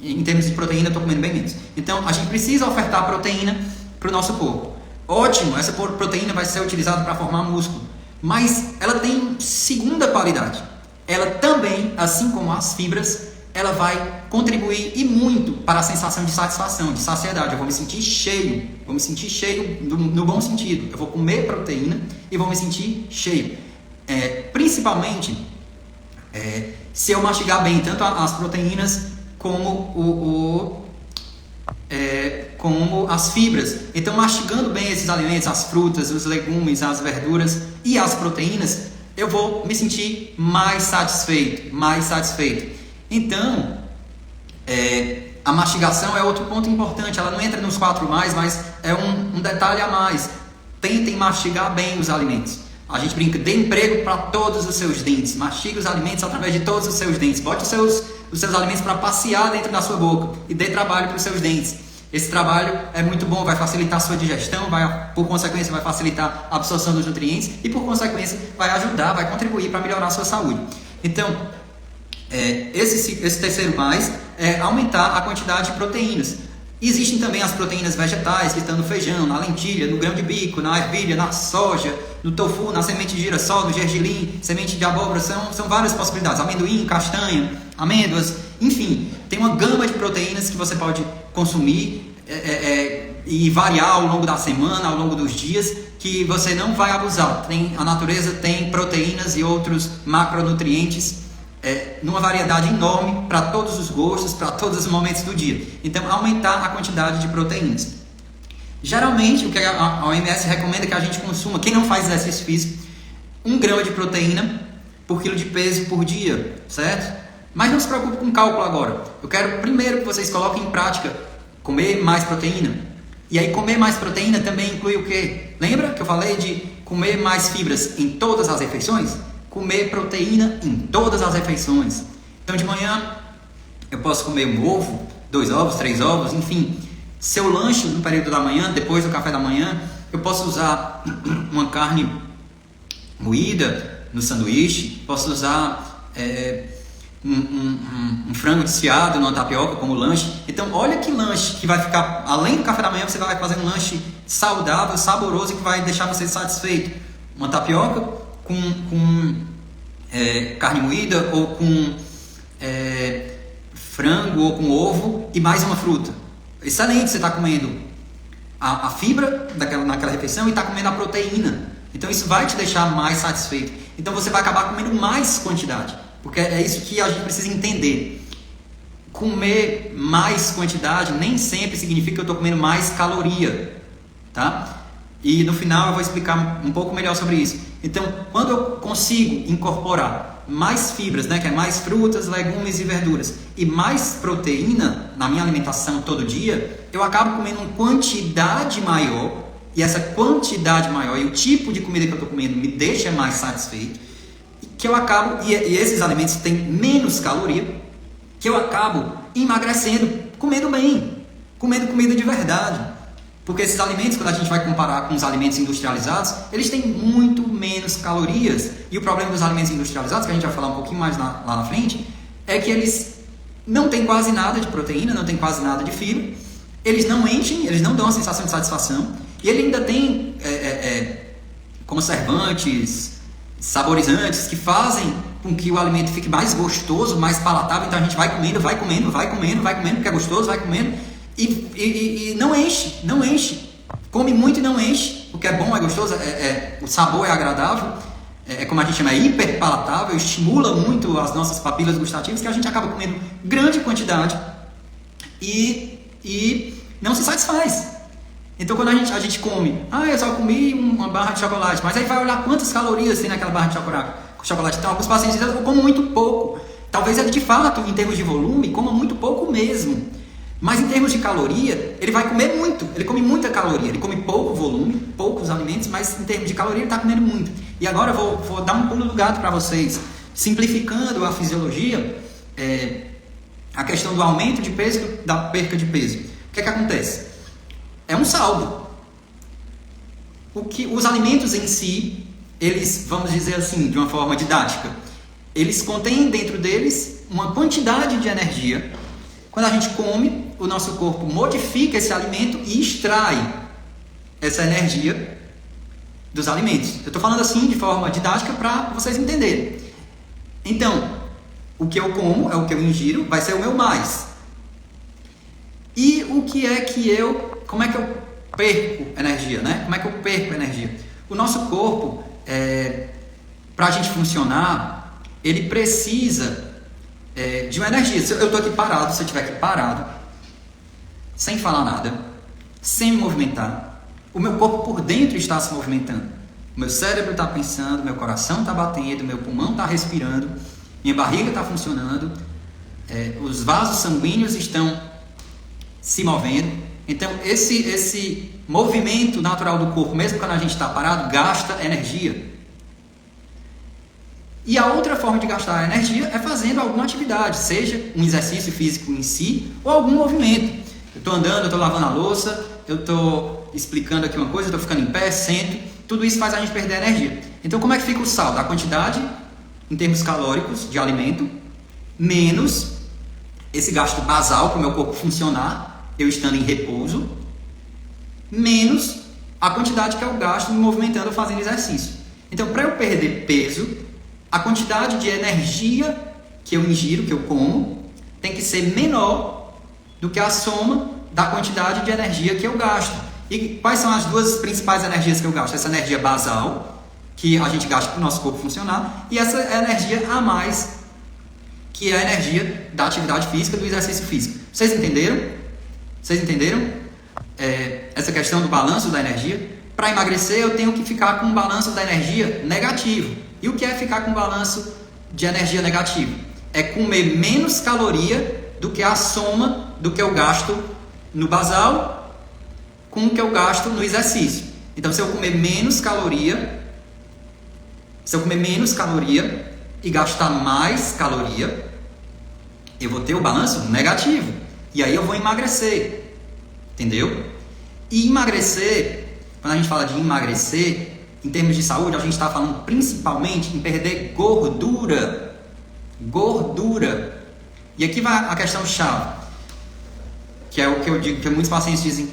Em termos de proteína, eu estou comendo bem menos. Então, a gente precisa ofertar proteína para o nosso corpo. Ótimo, essa proteína vai ser utilizada para formar músculo. Mas ela tem segunda qualidade. Ela também, assim como as fibras, ela vai contribuir e muito para a sensação de satisfação, de saciedade. Eu vou me sentir cheio, no bom sentido. Eu vou comer proteína e vou me sentir cheio. Principalmente, se eu mastigar bem tanto as proteínas como como as fibras. Então, mastigando bem esses alimentos, as frutas, os legumes, as verduras e as proteínas, eu vou me sentir mais satisfeito. Então, a mastigação é outro ponto importante. Ela não entra nos 4+, mas é um detalhe a mais. Tentem mastigar bem os alimentos. A gente brinca, dê emprego para todos os seus dentes. Mastigue os alimentos através de todos os seus dentes. Bote os seus alimentos para passear dentro da sua boca e dê trabalho para os seus dentes. Esse trabalho é muito bom, vai facilitar a sua digestão, por consequência vai facilitar a absorção dos nutrientes e por consequência vai contribuir para melhorar a sua saúde. Então, esse terceiro mais é aumentar a quantidade de proteínas. Existem também as proteínas vegetais que estão no feijão, na lentilha, no grão de bico, na ervilha, na soja, no tofu, na semente de girassol, no gergelim, semente de abóbora, são várias possibilidades. Amendoim, castanha, amêndoas, enfim, tem uma gama de proteínas que você pode consumir e variar ao longo da semana, ao longo dos dias, que você não vai abusar. A natureza tem proteínas e outros macronutrientes numa variedade enorme para todos os gostos, para todos os momentos do dia. Então, aumentar a quantidade de proteínas. Geralmente, o que a OMS recomenda é que a gente consuma, quem não faz exercício físico, 1 grama de proteína por quilo de peso por dia, certo? Mas não se preocupe com o cálculo agora. Eu quero primeiro que vocês coloquem em prática comer mais proteína. E aí, comer mais proteína também inclui o quê? Lembra que eu falei de comer mais fibras em todas as refeições? Comer proteína em todas as refeições. Então, de manhã, eu posso comer um ovo, 2 ovos, 3 ovos, enfim. Seu lanche no período da manhã, depois do café da manhã, eu posso usar uma carne moída no sanduíche, posso usar um frango desfiado numa tapioca como lanche. Então, olha que lanche que vai ficar, além do café da manhã, você vai fazer um lanche saudável, saboroso e que vai deixar você satisfeito. Uma tapioca com carne moída ou com frango ou com ovo e mais uma fruta. Excelente, você está comendo a fibra naquela refeição e está comendo a proteína. Então isso vai te deixar mais satisfeito. Então você vai acabar comendo mais quantidade, porque é isso que a gente precisa entender. Comer mais quantidade nem sempre significa que eu estou comendo mais caloria, tá? E no final eu vou explicar um pouco melhor sobre isso. Então, quando eu consigo incorporar mais fibras, que é mais frutas, legumes e verduras, e mais proteína na minha alimentação todo dia, eu acabo comendo uma quantidade maior, e essa quantidade maior e o tipo de comida que eu estou comendo me deixa mais satisfeito, que eu acabo, e esses alimentos têm menos caloria, que eu acabo emagrecendo, comendo bem, comendo comida de verdade. Porque esses alimentos, quando a gente vai comparar com os alimentos industrializados, eles têm muito menos calorias. E o problema dos alimentos industrializados, que a gente vai falar um pouquinho mais lá na frente, é que eles não têm quase nada de proteína, não têm quase nada de fibra, eles não enchem, eles não dão uma sensação de satisfação, e ele ainda tem conservantes, saborizantes, que fazem com que o alimento fique mais gostoso, mais palatável. Então a gente vai comendo, porque é gostoso, vai comendo, e não enche, come muito e não enche, porque é bom, é gostoso, o sabor é agradável, como a gente chama, é hiper palatável, estimula muito as nossas papilas gustativas, que a gente acaba comendo grande quantidade e não se satisfaz. Então quando a gente come, eu só comi uma barra de chocolate, mas aí vai olhar quantas calorias tem naquela barra de chocolate. Então alguns pacientes dizem, eu como muito pouco. Talvez ele de fato, em termos de volume, coma muito pouco mesmo. Mas em termos de caloria, ele vai comer muito, ele come muita caloria, ele come pouco volume, poucos alimentos, mas em termos de caloria ele está comendo muito. E agora eu vou dar um pulo do gato para vocês. simplificando a fisiologia, a questão do aumento de peso e da perca de peso. O que é que acontece? É um saldo. Os alimentos em si, eles, vamos dizer assim, de uma forma didática, eles contêm dentro deles uma quantidade de energia. Quando a gente come, o nosso corpo modifica esse alimento e extrai essa energia dos alimentos. Eu estou falando assim de forma didática para vocês entenderem. Então, o que eu como é o que eu ingiro, vai ser o meu mais. E o que é que como é que eu perco energia, né? Como é que eu perco energia? O nosso corpo, para a gente funcionar, ele precisa de uma energia. Se eu estou aqui parado, se eu estiver aqui parado, sem falar nada, sem me movimentar, o meu corpo por dentro está se movimentando. O meu cérebro está pensando, meu coração está batendo, meu pulmão está respirando, minha barriga está funcionando, os vasos sanguíneos estão se movendo. Então, esse movimento natural do corpo, mesmo quando a gente está parado, gasta energia. E a outra forma de gastar energia é fazendo alguma atividade, seja um exercício físico em si ou algum movimento. Eu estou andando, eu estou lavando a louça, eu estou explicando aqui uma coisa, eu estou ficando em pé, sento. Tudo isso faz a gente perder energia. Então, como é que fica o saldo? A quantidade, em termos calóricos, de alimento, menos esse gasto basal para o meu corpo funcionar, eu estando em repouso, menos a quantidade que eu gasto me movimentando ou fazendo exercício. Então, para eu perder peso, a quantidade de energia que eu ingiro, que eu como, tem que ser menor do que a soma da quantidade de energia que eu gasto. E quais são as duas principais energias que eu gasto? Essa energia basal, que a gente gasta para o nosso corpo funcionar, e essa energia a mais, que é a energia da atividade física, do exercício físico. Vocês entenderam? Vocês entenderam? Essa questão do balanço da energia? Para emagrecer, eu tenho que ficar com um balanço da energia negativo. E o que é ficar com um balanço de energia negativo? É comer menos caloria do que a soma do que eu gasto no basal com o que eu gasto no exercício. Então, se eu comer menos caloria e gastar mais caloria, eu vou ter o balanço negativo. E aí eu vou emagrecer. Entendeu? E emagrecer, quando a gente fala de emagrecer, em termos de saúde, a gente está falando principalmente em perder gordura. Gordura. E aqui vai a questão chave, que é o que eu digo, que muitos pacientes dizem: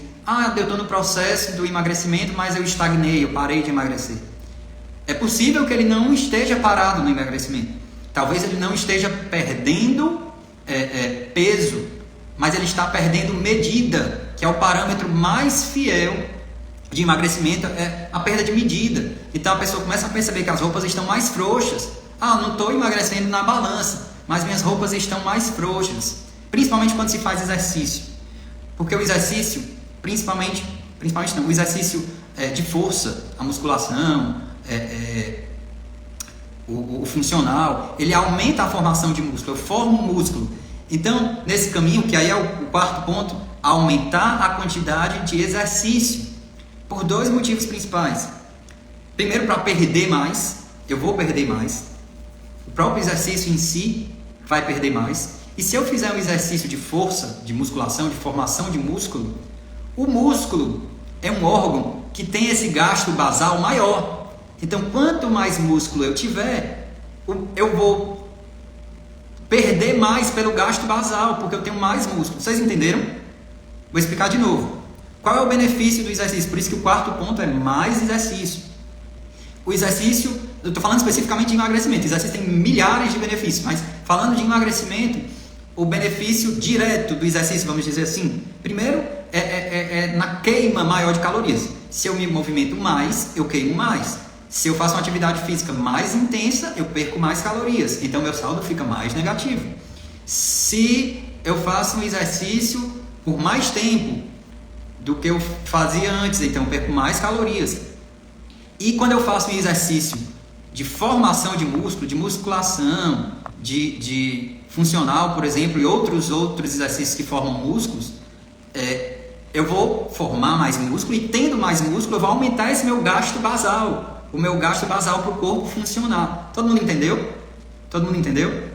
eu estou no processo do emagrecimento, mas eu estagnei, eu parei de emagrecer. É possível que ele não esteja parado no emagrecimento. Talvez ele não esteja perdendo peso, mas ele está perdendo medida, que é o parâmetro mais fiel de emagrecimento, é a perda de medida. Então a pessoa começa a perceber que as roupas estão mais frouxas. Não estou emagrecendo na balança, mas minhas roupas estão mais frouxas. Principalmente quando se faz exercício. Porque o exercício, principalmente não, o exercício de força, a musculação, o funcional, ele aumenta a formação de músculo, eu formo músculo. Então, nesse caminho, que aí é o quarto ponto, aumentar a quantidade de exercício. Por dois motivos principais. Primeiro, para perder mais, eu vou perder mais. O próprio exercício em si vai perder mais. E se eu fizer um exercício de força, de musculação, de formação de músculo, o músculo é um órgão que tem esse gasto basal maior. Então, quanto mais músculo eu tiver, eu vou perder mais pelo gasto basal, porque eu tenho mais músculo. Vocês entenderam? Vou explicar de novo. Qual é o benefício do exercício? Por isso que o quarto ponto é mais exercício. O exercício, eu estou falando especificamente de emagrecimento. O exercício tem milhares de benefícios, mas falando de emagrecimento, o benefício direto do exercício, vamos dizer assim, primeiro é na queima maior de calorias. Se eu me movimento mais, eu queimo mais. Se eu faço uma atividade física mais intensa, eu perco mais calorias. Então, meu saldo fica mais negativo. Se eu faço um exercício por mais tempo do que eu fazia antes, então eu perco mais calorias. E quando eu faço um exercício de formação de músculo, de musculação, de funcional, por exemplo, e outros exercícios que formam músculos, eu vou formar mais músculo, e tendo mais músculo, eu vou aumentar esse meu gasto basal, o meu gasto basal para o corpo funcionar. Todo mundo entendeu? Todo mundo entendeu?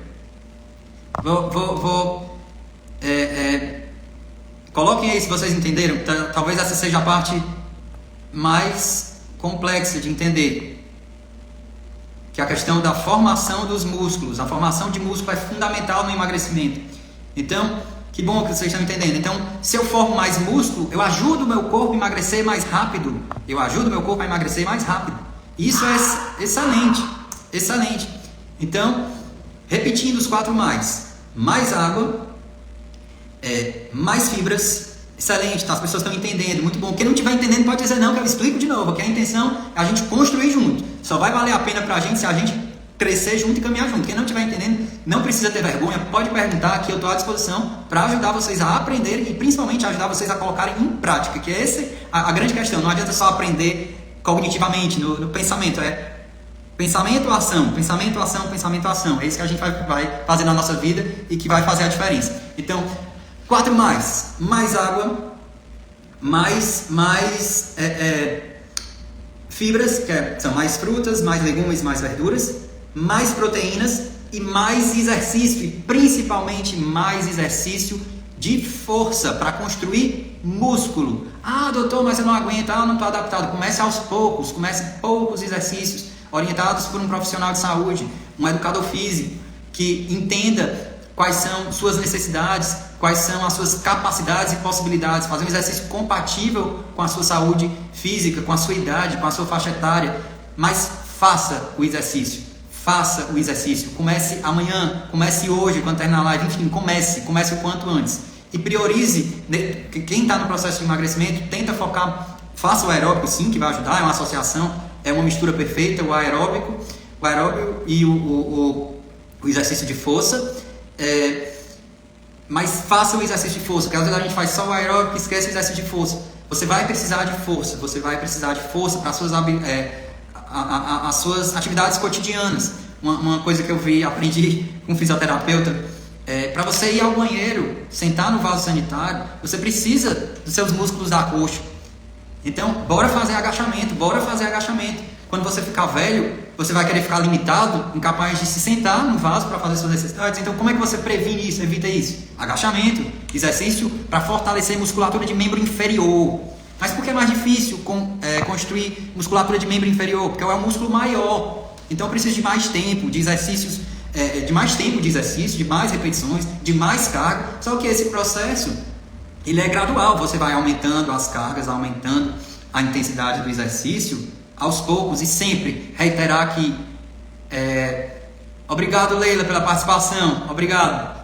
Coloquem aí se vocês entenderam. Talvez essa seja a parte mais complexa de entender, que é a questão da formação dos músculos. A formação de músculo é fundamental no emagrecimento. Então, que bom que vocês estão entendendo. Então, se eu formo mais músculo, eu ajudo o meu corpo a emagrecer mais rápido. Isso é excelente, excelente. Então, repetindo os 4 mais água, mais fibras. Excelente, tá? As pessoas estão entendendo, muito bom. Quem não estiver entendendo pode dizer não, que eu explico de novo, porque a intenção é a gente construir junto. Só vai valer a pena pra gente se a gente crescer junto e caminhar junto. Quem não estiver entendendo, não precisa ter vergonha, pode perguntar, que eu estou à disposição para ajudar vocês a aprenderem e principalmente ajudar vocês a colocarem em prática, que é essa a grande questão. Não adianta só aprender cognitivamente, no pensamento, pensamento, ação, pensamento, ação, pensamento, ação. É isso que a gente vai fazer na nossa vida e que vai fazer a diferença. Então, 4 mais água, mais fibras, que são mais frutas, mais legumes, mais verduras, mais proteínas e mais exercício, e principalmente mais exercício de força para construir músculo. Ah, doutor, mas eu não aguento, eu não estou adaptado. Comece aos poucos, comece poucos exercícios orientados por um profissional de saúde, um educador físico que entenda quais são suas necessidades, quais são as suas capacidades e possibilidades, fazer um exercício compatível com a sua saúde física, com a sua idade, com a sua faixa etária, mas faça o exercício, comece amanhã, comece hoje, quando terminar a live, enfim, comece o quanto antes, e priorize, quem está no processo de emagrecimento, tenta focar, faça o aeróbico sim, que vai ajudar, é uma associação, é uma mistura perfeita, o aeróbico e o exercício de força, mas faça o exercício de força, porque às vezes a gente faz só o aeróbico e esquece o exercício de força. Você vai precisar de força, para as suas atividades cotidianas. Uma coisa que eu aprendi com um fisioterapeuta, para você ir ao banheiro, sentar no vaso sanitário, você precisa dos seus músculos da coxa. Então, bora fazer agachamento. Quando você ficar velho, você vai querer ficar limitado, incapaz de se sentar no vaso para fazer suas necessidades. Então, como é que você previne isso, evita isso? Agachamento, exercício para fortalecer musculatura de membro inferior. Mas por que é mais difícil construir musculatura de membro inferior? Porque é um músculo maior. Então, precisa de mais tempo, de exercícios, de mais repetições, de mais carga. Só que esse processo, ele é gradual. Você vai aumentando as cargas, aumentando a intensidade do exercício aos poucos, e sempre reiterar que obrigado, Leila, pela participação, obrigado,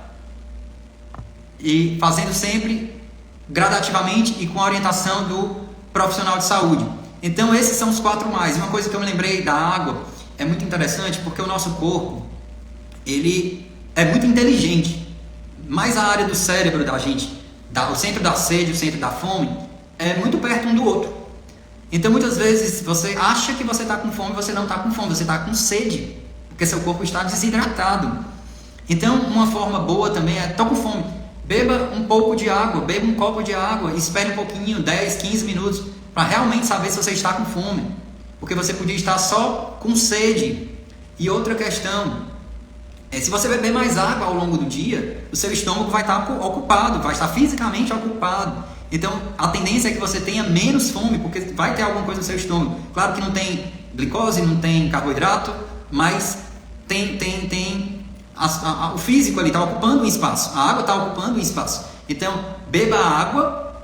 e fazendo sempre gradativamente e com a orientação do profissional de saúde. Então esses são os 4 mais. Uma coisa que eu me lembrei da água é muito interessante, porque o nosso corpo, ele é muito inteligente, mas a área do cérebro da gente, o centro da sede, o centro da fome, é muito perto um do outro. Então muitas vezes você acha que você está com fome, você não está com fome, você está com sede, porque seu corpo está desidratado. Então uma forma boa também estou com fome, beba um pouco de água, beba um copo de água, espere um pouquinho, 10, 15 minutos, para realmente saber se você está com fome, porque você podia estar só com sede. E outra questão, se você beber mais água ao longo do dia, o seu estômago vai estar ocupado, vai estar fisicamente ocupado. Então, a tendência é que você tenha menos fome, porque vai ter alguma coisa no seu estômago. Claro que não tem glicose, não tem carboidrato, mas o físico ali está ocupando um espaço. A água está ocupando um espaço. Então, beba água.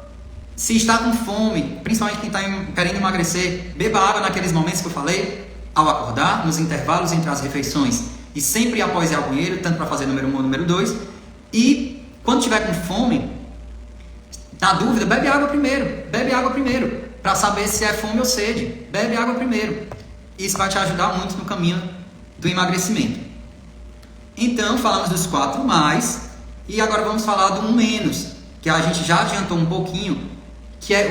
Se está com fome, principalmente quem está querendo emagrecer, beba água naqueles momentos que eu falei, ao acordar, nos intervalos entre as refeições, e sempre após ir ao banheiro, tanto para fazer número 1 ou número 2. E quando tiver com fome, na dúvida, bebe água primeiro, para saber se é fome ou sede. Bebe água primeiro. Isso vai te ajudar muito no caminho do emagrecimento. Então, falamos dos 4 mais, e agora vamos falar do 1 menos, que a gente já adiantou um pouquinho,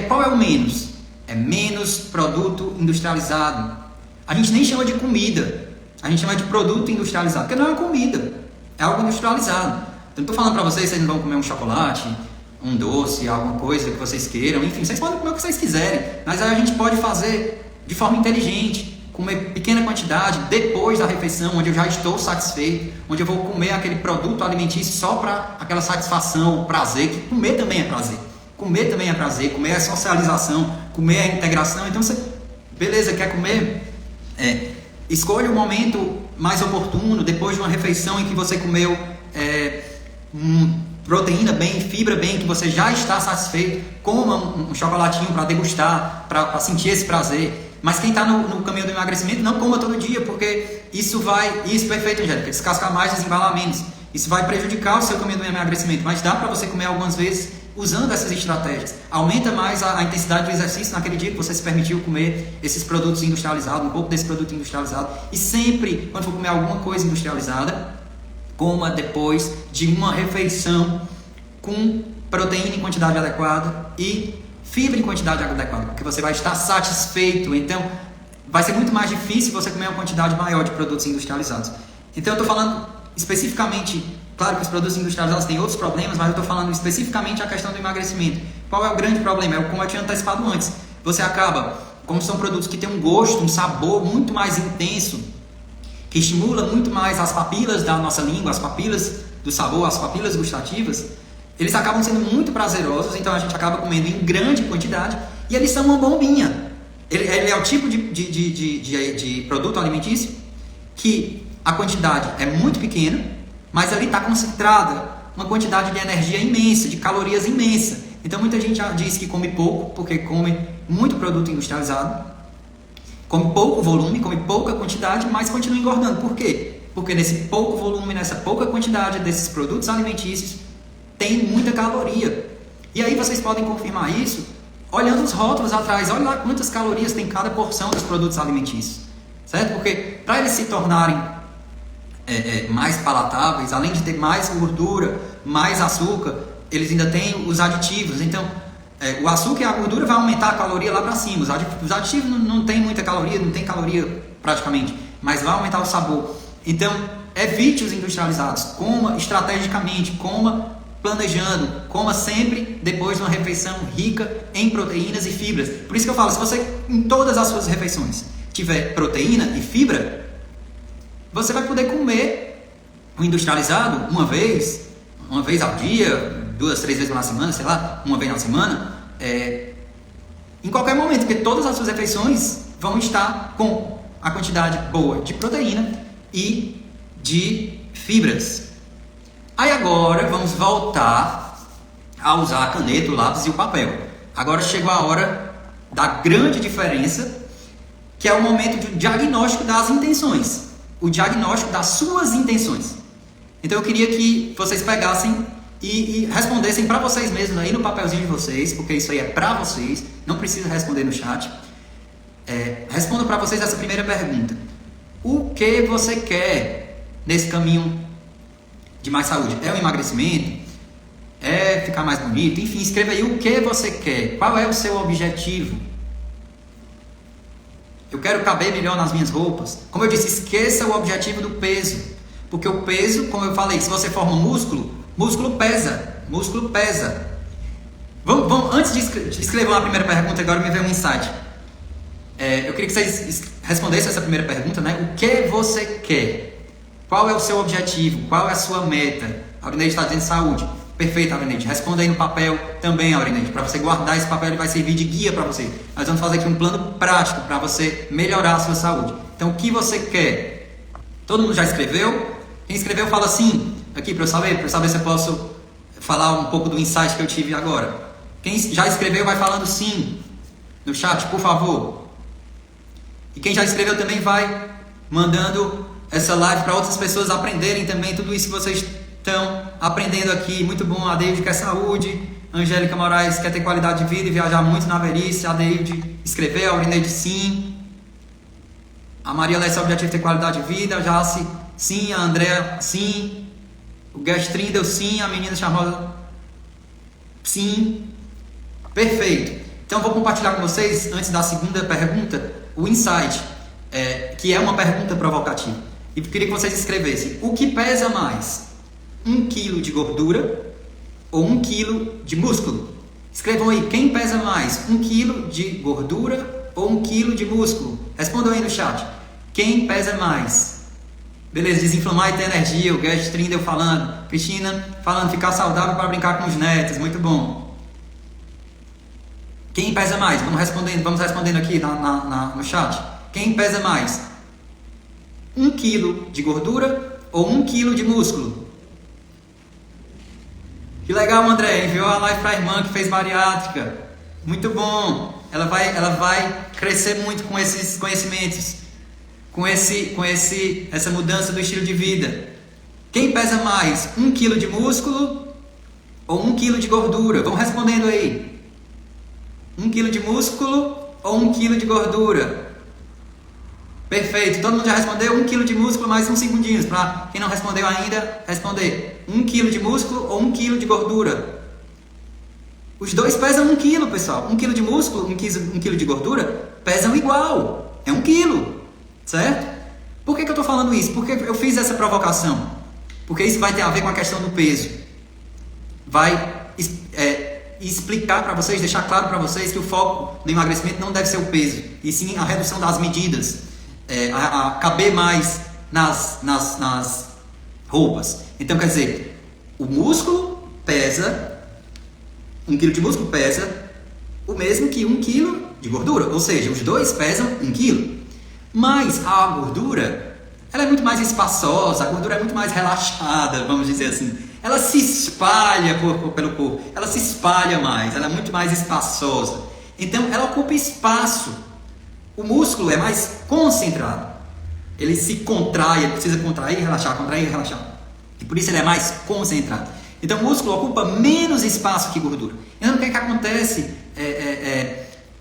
qual é o menos? É menos produto industrializado. A gente nem chama de comida, a gente chama de produto industrializado, porque não é uma comida, é algo industrializado. Então, estou falando para vocês não vão comer um chocolate, um doce, alguma coisa que vocês queiram, enfim, vocês podem comer o que vocês quiserem, mas aí a gente pode fazer de forma inteligente, comer pequena quantidade depois da refeição, onde eu já estou satisfeito, onde eu vou comer aquele produto alimentício só para aquela satisfação, prazer, que comer também é prazer. Comer também é prazer, comer é socialização, comer é integração. Então você, beleza, quer comer? Escolha o momento mais oportuno, depois de uma refeição em que você comeu proteína bem, fibra bem, que você já está satisfeito, coma um chocolatinho para degustar, para sentir esse prazer. Mas quem está no caminho do emagrecimento, não coma todo dia, porque isso perfeito, Angélica, descascar mais, desembalar menos. Isso vai prejudicar o seu caminho do emagrecimento, mas dá para você comer algumas vezes usando essas estratégias. Aumenta mais a intensidade do exercício naquele dia que você se permitiu comer esses produtos industrializados, um pouco desse produto industrializado. E sempre, quando for comer alguma coisa industrializada, coma depois de uma refeição com proteína em quantidade adequada e fibra em quantidade adequada, porque você vai estar satisfeito. Então, vai ser muito mais difícil você comer uma quantidade maior de produtos industrializados. Então, eu estou falando especificamente, claro que os produtos industrializados têm outros problemas, mas eu estou falando especificamente a questão do emagrecimento. Qual é o grande problema? Como eu tinha antecipado antes. Você acaba, como são produtos que têm um gosto, um sabor muito mais intenso, que estimula muito mais as papilas da nossa língua, as papilas do sabor, as papilas gustativas, eles acabam sendo muito prazerosos, então a gente acaba comendo em grande quantidade e eles são uma bombinha. Ele é o tipo de produto alimentício que a quantidade é muito pequena, mas ali está concentrada uma quantidade de energia imensa, de calorias imensa. Então muita gente já diz que come pouco, porque come muito produto industrializado, come pouco volume, come pouca quantidade, mas continua engordando. Por quê? Porque nesse pouco volume, nessa pouca quantidade desses produtos alimentícios, tem muita caloria. E aí vocês podem confirmar isso olhando os rótulos atrás. Olha lá quantas calorias tem cada porção dos produtos alimentícios, certo? Porque para eles se tornarem mais palatáveis, além de ter mais gordura, mais açúcar, eles ainda têm os aditivos. Então o açúcar e a gordura vai aumentar a caloria lá para cima. Os aditivos não tem muita caloria, não tem caloria praticamente, mas vai aumentar o sabor. Então evite os industrializados, coma estrategicamente, coma planejando, coma sempre depois de uma refeição rica em proteínas e fibras. Por isso que eu falo, se você em todas as suas refeições tiver proteína e fibra, você vai poder comer o industrializado uma vez ao dia, 2, 3 vezes na semana, sei lá, uma vez na semana, em qualquer momento, porque todas as suas refeições vão estar com a quantidade boa de proteína e de fibras. Aí agora vamos voltar a usar a caneta, o lápis e o papel. Agora chegou a hora da grande diferença, que é o momento do diagnóstico das intenções. O diagnóstico das suas intenções. Então eu queria que vocês pegassem e respondessem para vocês mesmos aí no papelzinho de vocês, porque isso aí é para vocês, não precisa responder no chat. Responda para vocês essa primeira pergunta. O que você quer nesse caminho de mais saúde? É o emagrecimento? É ficar mais bonito? Enfim, escreva aí o que você quer. Qual é o seu objetivo? Eu quero caber melhor nas minhas roupas. Como eu disse, esqueça o objetivo do peso. Porque o peso, como eu falei, se você forma músculo, músculo pesa. Músculo pesa. Vamos, antes de escrever uma primeira pergunta, agora me veio um insight. Eu queria que vocês respondessem essa primeira pergunta, né? O que você quer? Qual é o seu objetivo? Qual é a sua meta? A Aurinete está dizendo saúde. Perfeito, Aurinete. Responda aí no papel também, Aurinete. Para você guardar esse papel, ele vai servir de guia para você. Nós vamos fazer aqui um plano prático para você melhorar a sua saúde. Então, o que você quer? Todo mundo já escreveu? Quem escreveu, fala sim. Aqui para eu saber se eu posso falar um pouco do insight que eu tive agora. Quem já escreveu, vai falando sim no chat, por favor. E quem já escreveu também vai mandando essa live para outras pessoas aprenderem também tudo isso que vocês estão aprendendo aqui. Muito bom. A Deide quer saúde, Angélica Moraes quer ter qualidade de vida e viajar muito na velhice. A Deide escreveu, a Aurinete sim, a Maria Alessia objetivo ter qualidade de vida, a Jace sim, a Andréa sim, o Gastrindel sim, a menina charmosa sim. Perfeito. Então vou compartilhar com vocês, antes da segunda pergunta, o insight, que é uma pergunta provocativa. E queria que vocês escrevessem: o que pesa mais? 1 quilo de gordura ou 1 quilo de músculo? Escrevam aí, quem pesa mais? 1 quilo de gordura ou 1 quilo de músculo? Respondam aí no chat. Quem pesa mais? Beleza, desinflamar e ter energia. O Guest Trindle falando. Cristina falando, ficar saudável para brincar com os netos. Muito bom. Quem pesa mais? Vamos respondendo aqui no chat. Quem pesa mais? 1 quilo de gordura ou 1 quilo de músculo? Que legal, André. Enviou a live para a irmã que fez bariátrica. Muito bom. Ela vai crescer muito com esses conhecimentos, com essa mudança do estilo de vida. Quem pesa mais? 1 quilo de músculo ou 1 quilo de gordura? Vão respondendo aí. 1 quilo de músculo ou 1 quilo de gordura? Perfeito. Todo mundo já respondeu? 1 quilo de músculo, mais uns segundinhos. Para quem não respondeu ainda, responder. 1 quilo de músculo ou 1 quilo de gordura? Os dois pesam 1 quilo, pessoal. 1 quilo de músculo, 1 quilo de gordura pesam igual. É 1 quilo. Certo? Por que eu estou falando isso? Porque eu fiz essa provocação. Porque isso vai ter a ver com a questão do peso. Vai explicar para vocês, deixar claro para vocês que o foco no emagrecimento não deve ser o peso, e sim a redução das medidas, a caber mais nas roupas. Então, quer dizer, o músculo pesa, 1 quilo de músculo pesa o mesmo que 1 quilo de gordura, ou seja, os dois pesam 1 quilo. Mas a gordura, ela é muito mais espaçosa, a gordura é muito mais relaxada, vamos dizer assim. Ela se espalha pelo corpo, ela se espalha mais, ela é muito mais espaçosa. Então, ela ocupa espaço. O músculo é mais concentrado. Ele se contrai, ele precisa contrair e relaxar, contrair e relaxar. E por isso ele é mais concentrado. Então, o músculo ocupa menos espaço que gordura. Então, o que acontece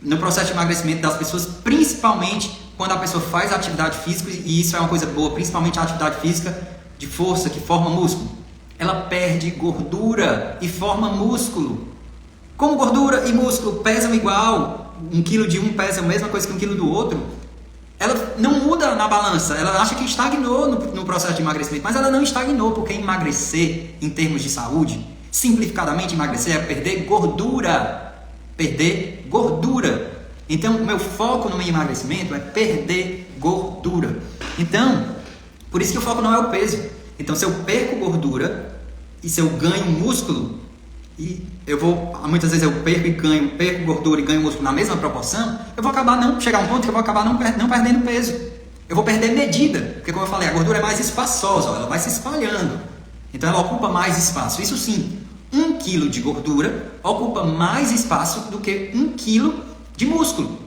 no processo de emagrecimento das pessoas, principalmente quando a pessoa faz atividade física, e isso é uma coisa boa, principalmente a atividade física de força que forma músculo. Ela perde gordura e forma músculo. Como gordura e músculo pesam igual, 1 quilo de um pesa a mesma coisa que 1 quilo do outro, ela não muda na balança, ela acha que estagnou no processo de emagrecimento, mas ela não estagnou, porque emagrecer, em termos de saúde, simplificadamente emagrecer é perder gordura. Perder gordura. Então, o meu foco no meu emagrecimento é perder gordura. Então, por isso que o foco não é o peso. Então, se eu perco gordura e se eu ganho músculo, e muitas vezes eu perco gordura e ganho músculo na mesma proporção, eu vou acabar chegar a um ponto que eu vou acabar não perdendo peso. Eu vou perder medida, porque como eu falei, a gordura é mais espaçosa, ela vai se espalhando. Então, ela ocupa mais espaço. Isso sim, 1 quilo de gordura ocupa mais espaço do que 1 quilo de músculo.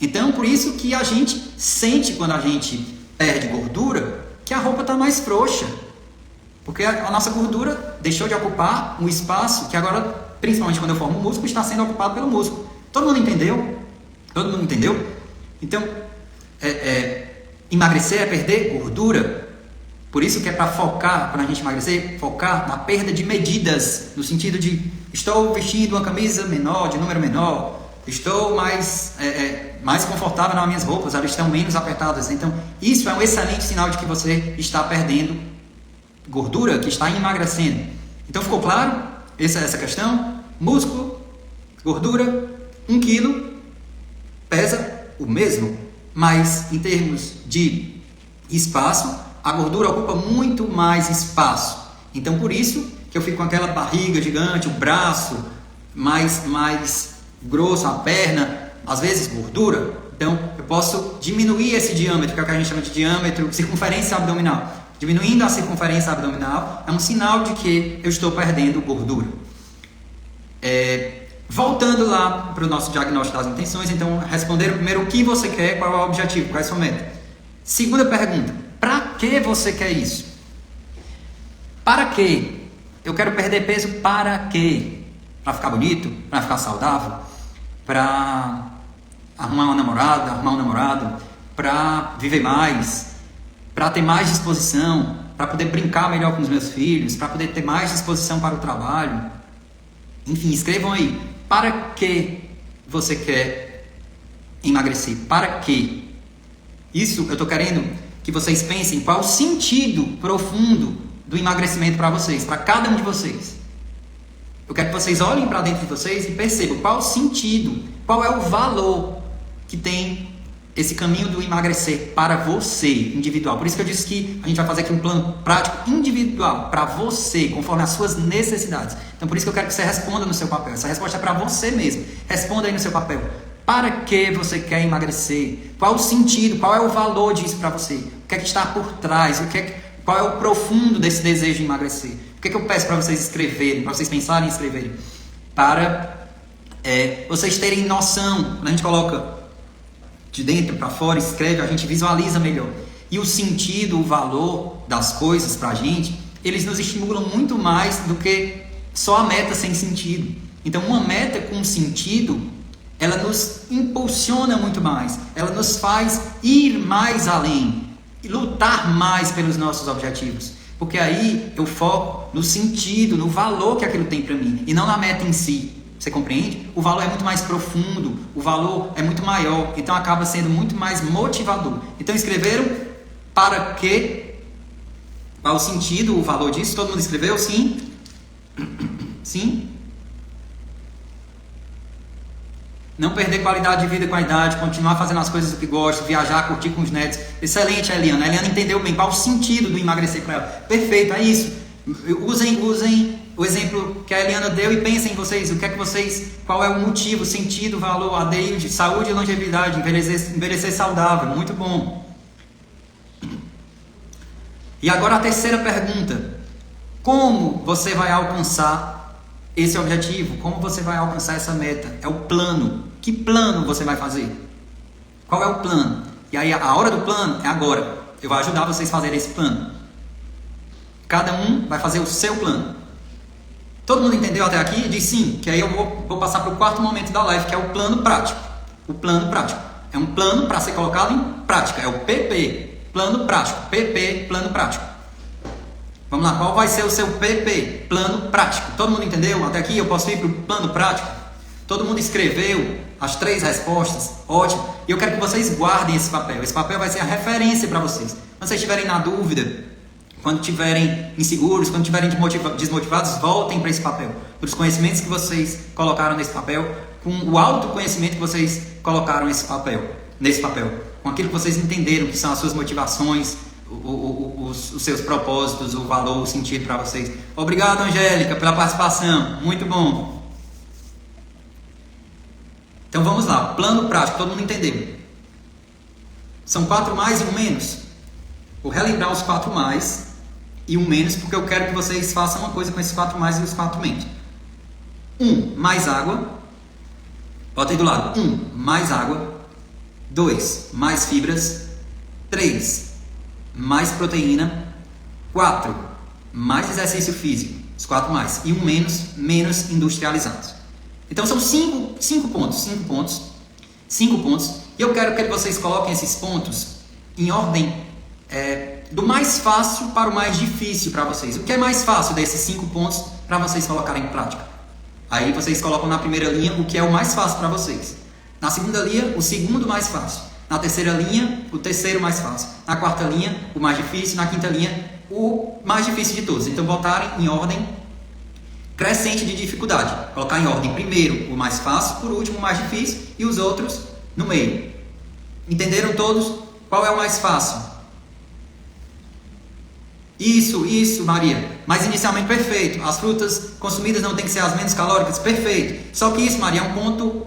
Então, por isso que a gente sente, quando a gente perde gordura, que a roupa está mais frouxa, porque a nossa gordura deixou de ocupar um espaço que agora, principalmente quando eu formo o músculo, está sendo ocupado pelo músculo. Todo mundo entendeu? Todo mundo entendeu? Então, emagrecer é perder gordura. Por isso que é para focar, para a gente emagrecer, focar na perda de medidas, no sentido de estou vestindo uma camisa menor, de número menor, estou mais confortável nas minhas roupas, elas estão menos apertadas. Então, isso é um excelente sinal de que você está perdendo gordura, que está emagrecendo. Então, ficou claro essa questão? Músculo, gordura, 1 quilo, pesa o mesmo, mas em termos de espaço, a gordura ocupa muito mais espaço. Então, por isso que eu fico com aquela barriga gigante, o braço mais grosso, a perna, às vezes gordura. Então, eu posso diminuir esse diâmetro, que é o que a gente chama de diâmetro, circunferência abdominal. Diminuindo a circunferência abdominal é um sinal de que eu estou perdendo gordura. Voltando lá para o nosso diagnóstico das intenções, então, responder primeiro o que você quer, qual é o objetivo, qual é a sua meta. Segunda pergunta, para que você quer isso? Para quê? Eu quero perder peso para quê? Para ficar bonito? Para ficar saudável? Para arrumar uma namorada, arrumar um namorado? Para viver mais? Para ter mais disposição? Para poder brincar melhor com os meus filhos? Para poder ter mais disposição para o trabalho? Enfim, escrevam aí. Para que você quer emagrecer? Para quê? Isso eu estou querendo que vocês pensem qual o sentido profundo do emagrecimento para vocês, para cada um de vocês. Eu quero que vocês olhem para dentro de vocês e percebam qual o sentido, qual é o valor que tem esse caminho do emagrecer para você, individual. Por isso que eu disse que a gente vai fazer aqui um plano prático individual para você, conforme as suas necessidades. Então por isso que eu quero que você responda no seu papel. Essa resposta é para você mesmo. Responda aí no seu papel. Para que você quer emagrecer? Qual o sentido? Qual é o valor disso para você? O que é que está por trás? Qual é o profundo desse desejo de emagrecer? O que é que eu peço para vocês escreverem, para vocês pensarem em escreverem? Para vocês terem noção. Quando a gente coloca de dentro para fora, escreve, a gente visualiza melhor. E o sentido, o valor das coisas para a gente, eles nos estimulam muito mais do que só a meta sem sentido. Então uma meta com sentido, ela nos impulsiona muito mais, ela nos faz ir mais além, e lutar mais pelos nossos objetivos. Porque aí eu foco no sentido, no valor que aquilo tem para mim, e não na meta em si. Você compreende? O valor é muito mais profundo, o valor é muito maior, então acaba sendo muito mais motivador. Então escreveram para quê? Qual o sentido, o valor disso? Todo mundo escreveu? Sim? Sim? Não perder qualidade de vida com a idade, continuar fazendo as coisas do que gosta, viajar, curtir com os netos. Excelente, Eliana. A Eliana entendeu bem qual o sentido do emagrecer para ela. Perfeito, é isso. Usem o exemplo que a Eliana deu e pensem em vocês. O que é que vocês, qual é o motivo, sentido, valor, adeio de saúde e longevidade, envelhecer saudável. Muito bom. E agora a terceira pergunta. Como você vai alcançar esse objetivo? Como você vai alcançar essa meta? É o plano. Que plano você vai fazer? Qual é o plano? E aí a hora do plano é agora. Eu vou ajudar vocês a fazerem esse plano. Cada um vai fazer o seu plano. Todo mundo entendeu até aqui? Diz sim, que aí eu vou passar para o quarto momento da live, que é o plano prático. O plano prático. É um plano para ser colocado em prática. É o PP. Plano prático. PP, plano prático. Vamos lá, qual vai ser o seu PP? Plano prático. Todo mundo entendeu? Até aqui eu posso ir para o plano prático? Todo mundo escreveu as 3 respostas? Ótimo. E eu quero que vocês guardem esse papel. Esse papel vai ser a referência para vocês. Quando vocês estiverem na dúvida, quando estiverem inseguros, quando estiverem desmotivados, voltem para esse papel. Para os conhecimentos que vocês colocaram nesse papel, com o autoconhecimento que vocês colocaram nesse papel. Com aquilo que vocês entenderam que são as suas motivações, os seus propósitos, o valor, o sentido para vocês. Obrigado, Angélica, pela participação. Muito bom. Então vamos lá. Plano prático, todo mundo entendeu. São 4 mais e 1 menos. Vou relembrar os 4 mais e 1 menos, porque eu quero que vocês façam uma coisa com esses 4 mais e os 4 menos. 1, mais água. Bota aí do lado. 1, mais água. 2, mais fibras. 3, mais proteína. 4, mais exercício físico. Os 4 mais. E 1 menos, menos industrializados. Então são 5 pontos. 5 pontos. E eu quero que vocês coloquem esses pontos em ordem do mais fácil para o mais difícil para vocês. O que é mais fácil desses 5 pontos para vocês colocarem em prática? Aí vocês colocam na primeira linha o que é o mais fácil para vocês. Na segunda linha, o segundo mais fácil. Na terceira linha, o terceiro mais fácil. Na quarta linha, o mais difícil. Na quinta linha, o mais difícil de todos. Então botarem em ordem crescente de dificuldade. Colocar em ordem primeiro o mais fácil, por último o mais difícil e os outros no meio. Entenderam todos? Qual é o mais fácil? Isso, Maria. Mas inicialmente, perfeito. As frutas consumidas não têm que ser as menos calóricas? Perfeito. Só que isso, Maria, é um ponto,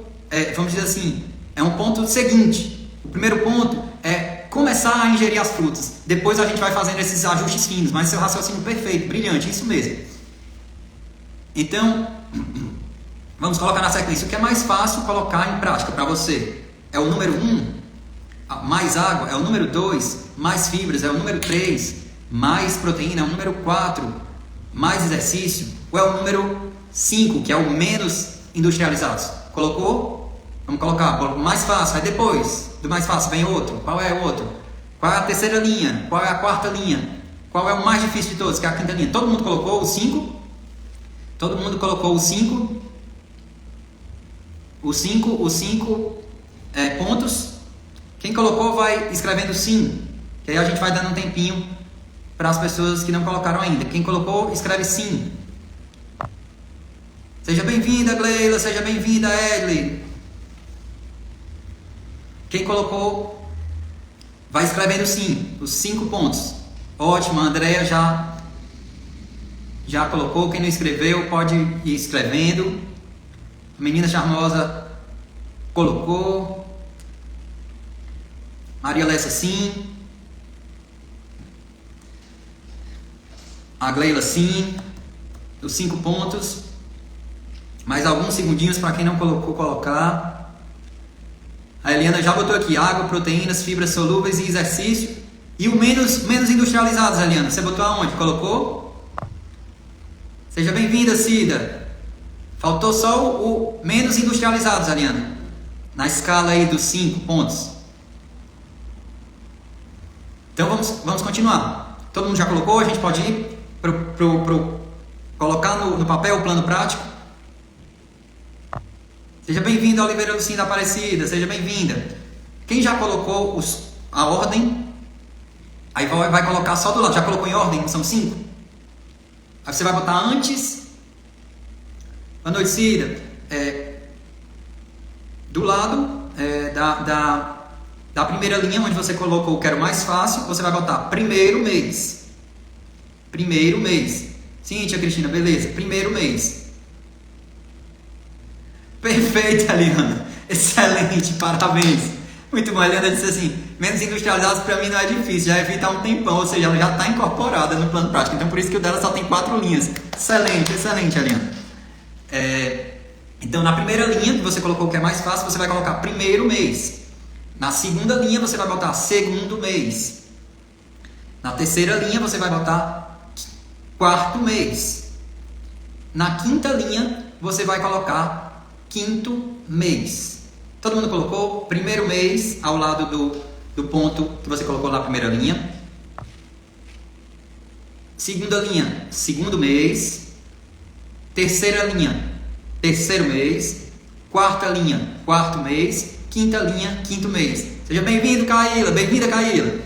vamos dizer assim, é um ponto seguinte. O primeiro ponto é começar a ingerir as frutas. Depois a gente vai fazendo esses ajustes finos. Mas seu raciocínio perfeito, brilhante, isso mesmo. Então, vamos colocar na sequência. O que é mais fácil colocar em prática para você? É o número 1, mais água. É o número 2, mais fibras. É o número 3, mais proteína. É o número 4, mais exercício. Ou é o número 5, que é o menos industrializados? Colocou? Vamos colocar o mais fácil. Aí depois do mais fácil vem outro. Qual é o outro? Qual é a terceira linha? Qual é a quarta linha? Qual é o mais difícil de todos? Que é a quinta linha. Todo mundo colocou o 5? Todo mundo colocou o 5? Os 5 pontos. Quem colocou vai escrevendo sim. Que aí a gente vai dando um tempinho para as pessoas que não colocaram ainda. Quem colocou, escreve sim. Seja bem-vinda, Gleila. Seja bem-vinda, Edley. Quem colocou, vai escrevendo sim, os 5 pontos. Ótimo, a Andrea já colocou. Quem não escreveu pode ir escrevendo. A menina charmosa colocou. Maria Lessa sim. A Gleila sim. Os 5 pontos. Mais alguns segundinhos para quem não colocou, colocar. A Eliana já botou aqui: água, proteínas, fibras solúveis e exercício. E o menos industrializados, Eliana. Você botou aonde? Colocou? Seja bem-vinda, Cida. Faltou só o menos industrializados, Eliana. Na escala aí dos 5 pontos. Então vamos continuar. Todo mundo já colocou? A gente pode ir colocar no papel o plano prático. Seja bem-vinda, Oliveira Lucinda Aparecida. Seja bem-vinda. Quem já colocou a ordem, aí vai colocar só do lado. Já colocou em ordem? São 5. Aí você vai botar antes. Boa noite, Cida. Do lado da primeira linha, onde você colocou o quero mais fácil, você vai botar primeiro mês. Primeiro mês. Cíntia, Cristina, beleza. Primeiro mês. Perfeito, Eliana. Excelente, parabéns. Muito bom. A Eliana disse assim: menos industrializados para mim não é difícil, já evita um tempão, ou seja, ela já está incorporada no plano prático. Então por isso que o dela só tem 4 linhas. Excelente, excelente, Eliana. Então na primeira linha que você colocou que é mais fácil, você vai colocar primeiro mês. Na segunda linha você vai botar segundo mês. Na terceira linha você vai botar quarto mês. Na quinta linha você vai colocar quinto mês. Todo mundo colocou primeiro mês ao lado do ponto que você colocou na primeira linha. Segunda linha, segundo mês. Terceira linha, terceiro mês. Quarta linha, quarto mês. Quinta linha, quinto mês. Seja bem-vindo, Caíla. Bem-vinda, Caíla.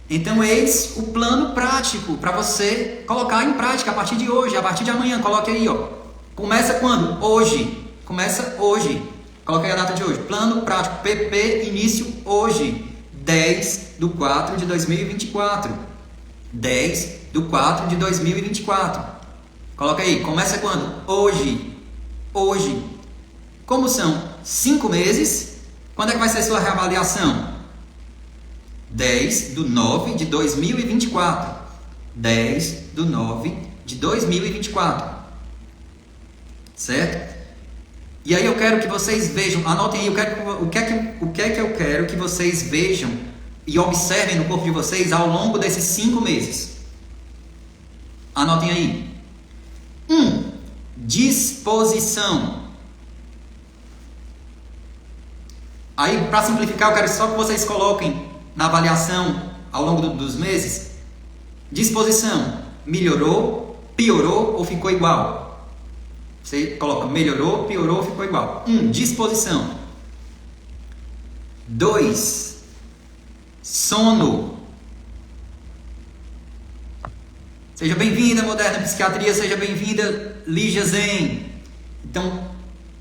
Então eis o plano prático para você colocar em prática a partir de hoje, a partir de amanhã. Coloque aí, ó. Começa quando? Hoje. Começa hoje. Coloque aí a data de hoje. Plano prático. PP início hoje. 10/4/2024. 10/4/2024. Coloca aí. Começa quando? Hoje. Hoje. Como são 5 meses, quando é que vai ser sua reavaliação? 10/9/2024. 10/9/2024. Certo? E aí eu quero que vocês vejam, anotem aí, o que é que eu quero que vocês vejam e observem no corpo de vocês ao longo desses 5 meses. Anotem aí. 1. Disposição. Aí, para simplificar, eu quero só que vocês coloquem na avaliação ao longo dos meses. Disposição. Melhorou, piorou ou ficou igual? Você coloca melhorou, piorou, ficou igual. 1. Disposição. 2. Sono. Seja bem-vinda, Moderna Psiquiatria. Seja bem-vinda, Lígia Zen. Então,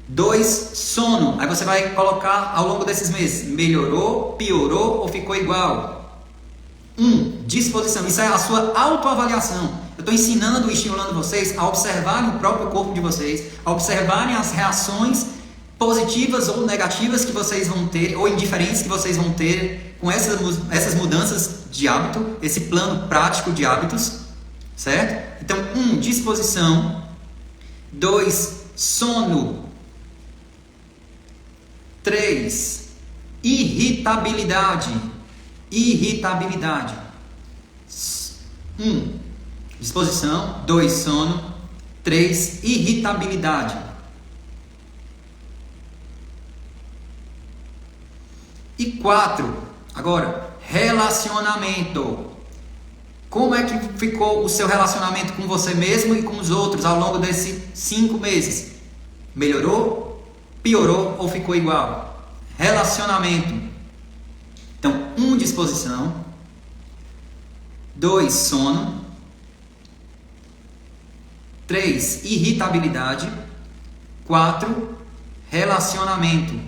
2. Sono. Aí você vai colocar ao longo desses meses. Melhorou, piorou ou ficou igual? 1. Disposição. Isso é a sua autoavaliação. Eu estou ensinando e estimulando vocês a observarem o próprio corpo de vocês, a observarem as reações positivas ou negativas que vocês vão ter, ou indiferentes que vocês vão ter com essas mudanças de hábito, esse plano prático de hábitos, certo? Então, 1. Disposição. 2. Sono. 3. Irritabilidade. Irritabilidade. 1. Disposição. 2. Sono. 3. Irritabilidade. E 4. Agora, relacionamento. Como é que ficou o seu relacionamento com você mesmo e com os outros ao longo desses 5 meses? Melhorou, piorou ou ficou igual? Relacionamento. Então, 1. Disposição. 2. Sono. 3. Irritabilidade. 4. Relacionamento.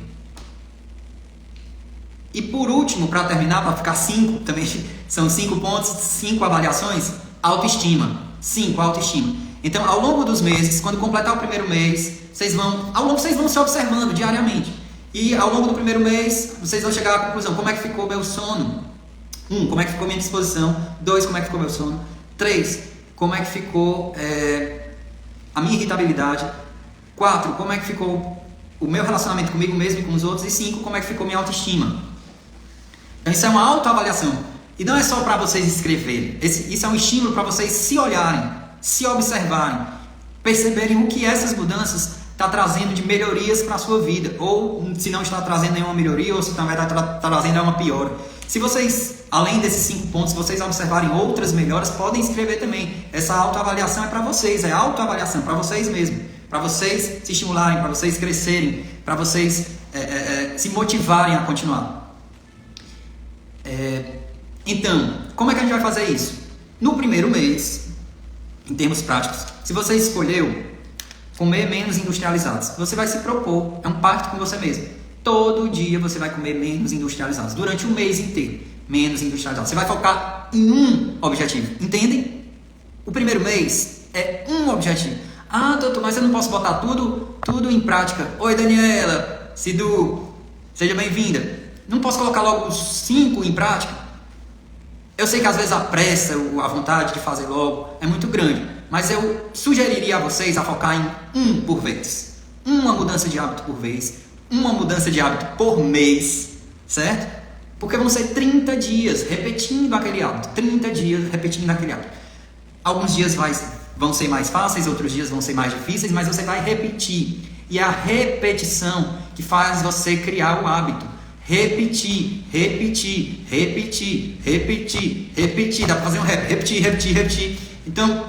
E por último, para terminar, para ficar 5, também são 5 pontos, 5 avaliações, autoestima. 5, autoestima. Então, ao longo dos meses, quando completar o primeiro mês, vocês vão se observando diariamente. E ao longo do primeiro mês, vocês vão chegar à conclusão: como é que ficou meu sono? 1, como é que ficou minha disposição? 2, como é que ficou meu sono? 3, como é que ficou a minha irritabilidade? 4, como é que ficou o meu relacionamento comigo mesmo e com os outros? E 5, como é que ficou minha autoestima? Então isso é uma autoavaliação. E não é só para vocês escreverem. Isso é um estímulo para vocês se olharem, se observarem, perceberem o que essas mudanças estão trazendo de melhorias para a sua vida. Ou se não está trazendo nenhuma melhoria, ou se na verdade está trazendo uma piora. Se vocês, além desses 5 pontos, se vocês observarem outras melhoras, podem escrever também. Essa autoavaliação é para vocês, é autoavaliação para vocês mesmos. Para vocês se estimularem, para vocês crescerem, para vocês se motivarem a continuar. Então, como é que a gente vai fazer isso? No primeiro mês, em termos práticos, se você escolheu comer menos industrializados, você vai se propor, é um pacto com você mesmo. Todo dia você vai comer menos industrializados, durante o mês inteiro, menos industrializados. Você vai focar em um objetivo, entendem? O primeiro mês é um objetivo. Ah, doutor, mas eu não posso botar tudo em prática. Oi, Daniela, Cidu, seja bem-vinda. Não posso colocar logo os 5 em prática? Eu sei que às vezes a pressa, a vontade de fazer logo é muito grande, mas eu sugeriria a vocês a focar em um por vez. Uma mudança de hábito por vez, uma mudança de hábito por mês, certo? Porque vão ser 30 dias repetindo aquele hábito, 30 dias repetindo aquele hábito. Alguns dias vão ser mais fáceis, outros dias vão ser mais difíceis, mas você vai repetir. E é a repetição que faz você criar o hábito. Repetir. Dá pra fazer um rap. Repetir. Então,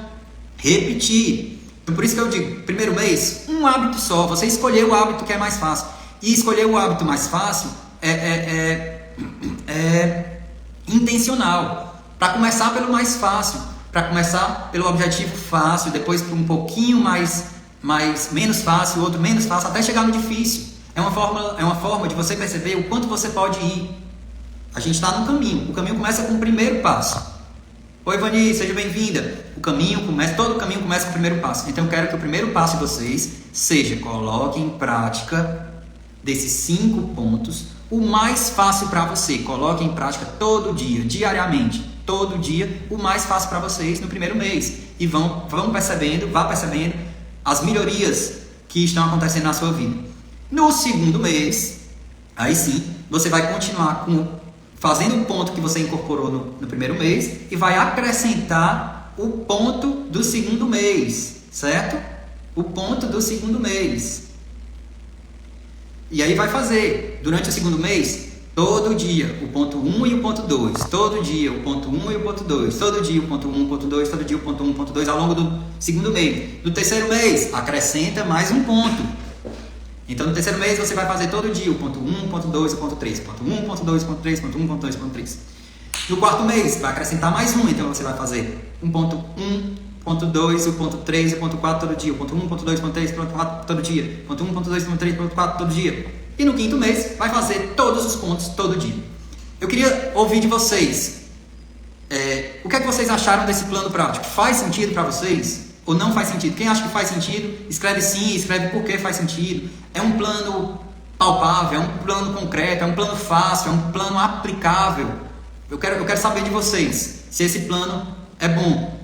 repetir. Então, por isso que eu digo, primeiro mês, um hábito só. Você escolheu o hábito que é mais fácil. E escolher o hábito mais fácil é intencional. Para começar pelo mais fácil. Para começar pelo objetivo fácil. Depois por um pouquinho menos fácil. Outro menos fácil. Até chegar no difícil. É uma forma de você perceber o quanto você pode ir. A gente está no caminho. O caminho começa com o primeiro passo. Oi, Vani, seja bem-vinda. Todo o caminho começa com o primeiro passo. Então eu quero que o primeiro passo de vocês seja: coloque em prática desses 5 pontos o mais fácil para você. Coloque em prática todo dia, diariamente. Todo dia, o mais fácil para vocês no primeiro mês. E vá percebendo as melhorias que estão acontecendo na sua vida. No segundo mês, aí sim, você vai continuar fazendo o ponto que você incorporou no primeiro mês e vai acrescentar o ponto do segundo mês, certo? O ponto do segundo mês. E aí vai fazer, durante o segundo mês, todo dia o ponto 1 e o ponto 2, todo dia o ponto 1 e o ponto 2, todo dia o ponto 1, o ponto 2, todo dia o ponto 1, o ponto 2, ao longo do segundo mês. No terceiro mês, acrescenta mais um ponto. Então, no terceiro mês, você vai fazer todo dia o ponto 1, o ponto 2, o ponto 3. Ponto 1, ponto 2, ponto 3, ponto 1, ponto 2, ponto 3. No quarto mês, vai acrescentar mais um. Então, você vai fazer um ponto 1, ponto 2, o ponto 3 e o ponto 4 todo dia. O ponto 1, ponto 2, ponto 3, ponto 4 todo dia. Ponto 1, ponto 2, ponto 3, ponto 4 todo dia. E no quinto mês, vai fazer todos os pontos todo dia. Eu queria ouvir de vocês. O que é que vocês acharam desse plano prático? Faz sentido para vocês? Ou não faz sentido? Quem acha que faz sentido, escreve sim, escreve por que faz sentido. É um plano palpável, é um plano concreto, é um plano fácil, é um plano aplicável. Eu quero saber de vocês, se esse plano é bom.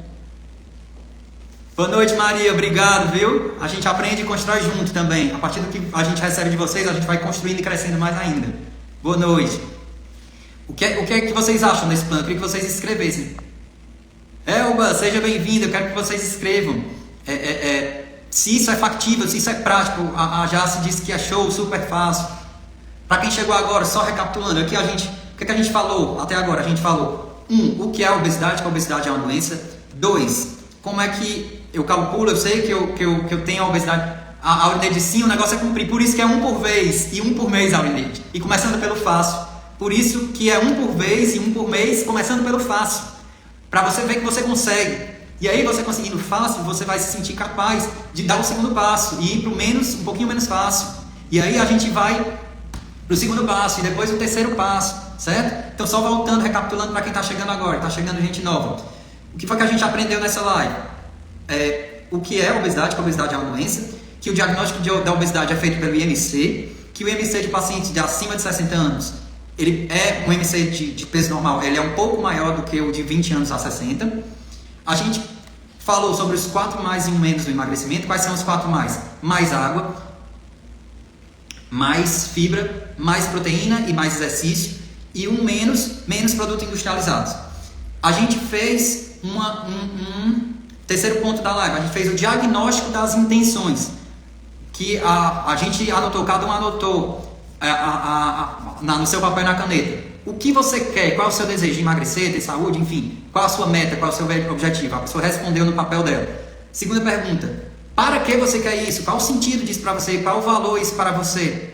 Boa noite, Maria, obrigado, viu? A gente aprende e constrói junto também. A partir do que a gente recebe de vocês, a gente vai construindo e crescendo mais ainda. Boa noite. O que é que vocês acham desse plano? Eu queria que vocês escrevessem. Elba, seja bem-vindo, eu quero que vocês escrevam se isso é factível, se isso é prático. A Jace disse que achou super fácil. Para quem chegou agora, só recapitulando, o que a gente falou até agora? A gente falou, 1, o que é a obesidade, que a obesidade é uma doença. 2, como é que eu calculo, eu sei que eu tenho a obesidade, a Aurinete, sim, o negócio é cumprir, por isso que é 1 por vez e 1 por mês, Aurinete. E começando pelo fácil, por isso que é 1 por vez e 1 por mês, começando pelo fácil. Para você ver que você consegue. E aí você conseguindo fácil, você vai se sentir capaz de dar o segundo passo e ir para um pouquinho menos fácil. E aí a gente vai para o segundo passo e depois o terceiro passo, certo? Então, só voltando, recapitulando para quem está chegando agora, está chegando gente nova. O que foi que a gente aprendeu nessa live? O que é obesidade, que a obesidade é uma doença, que o diagnóstico da obesidade é feito pelo IMC, que o IMC de pacientes de acima de 60 anos, ele é um IMC de peso normal, ele é um pouco maior do que o de 20 anos a 60. A gente falou sobre os 4 mais e 1 menos do emagrecimento. Quais são os 4 mais? Mais água, mais fibra, mais proteína e mais exercício, e 1 menos produtos industrializados. A gente fez um terceiro ponto da live, a gente fez o diagnóstico das intenções, que a gente anotou, cada um anotou no seu papel e na caneta. O que você quer, qual é o seu desejo de emagrecer, ter saúde, enfim, qual a sua meta, qual é o seu objetivo? A pessoa respondeu no papel dela. Segunda pergunta, para que você quer isso? Qual o sentido disso para você? Qual o valor isso para você?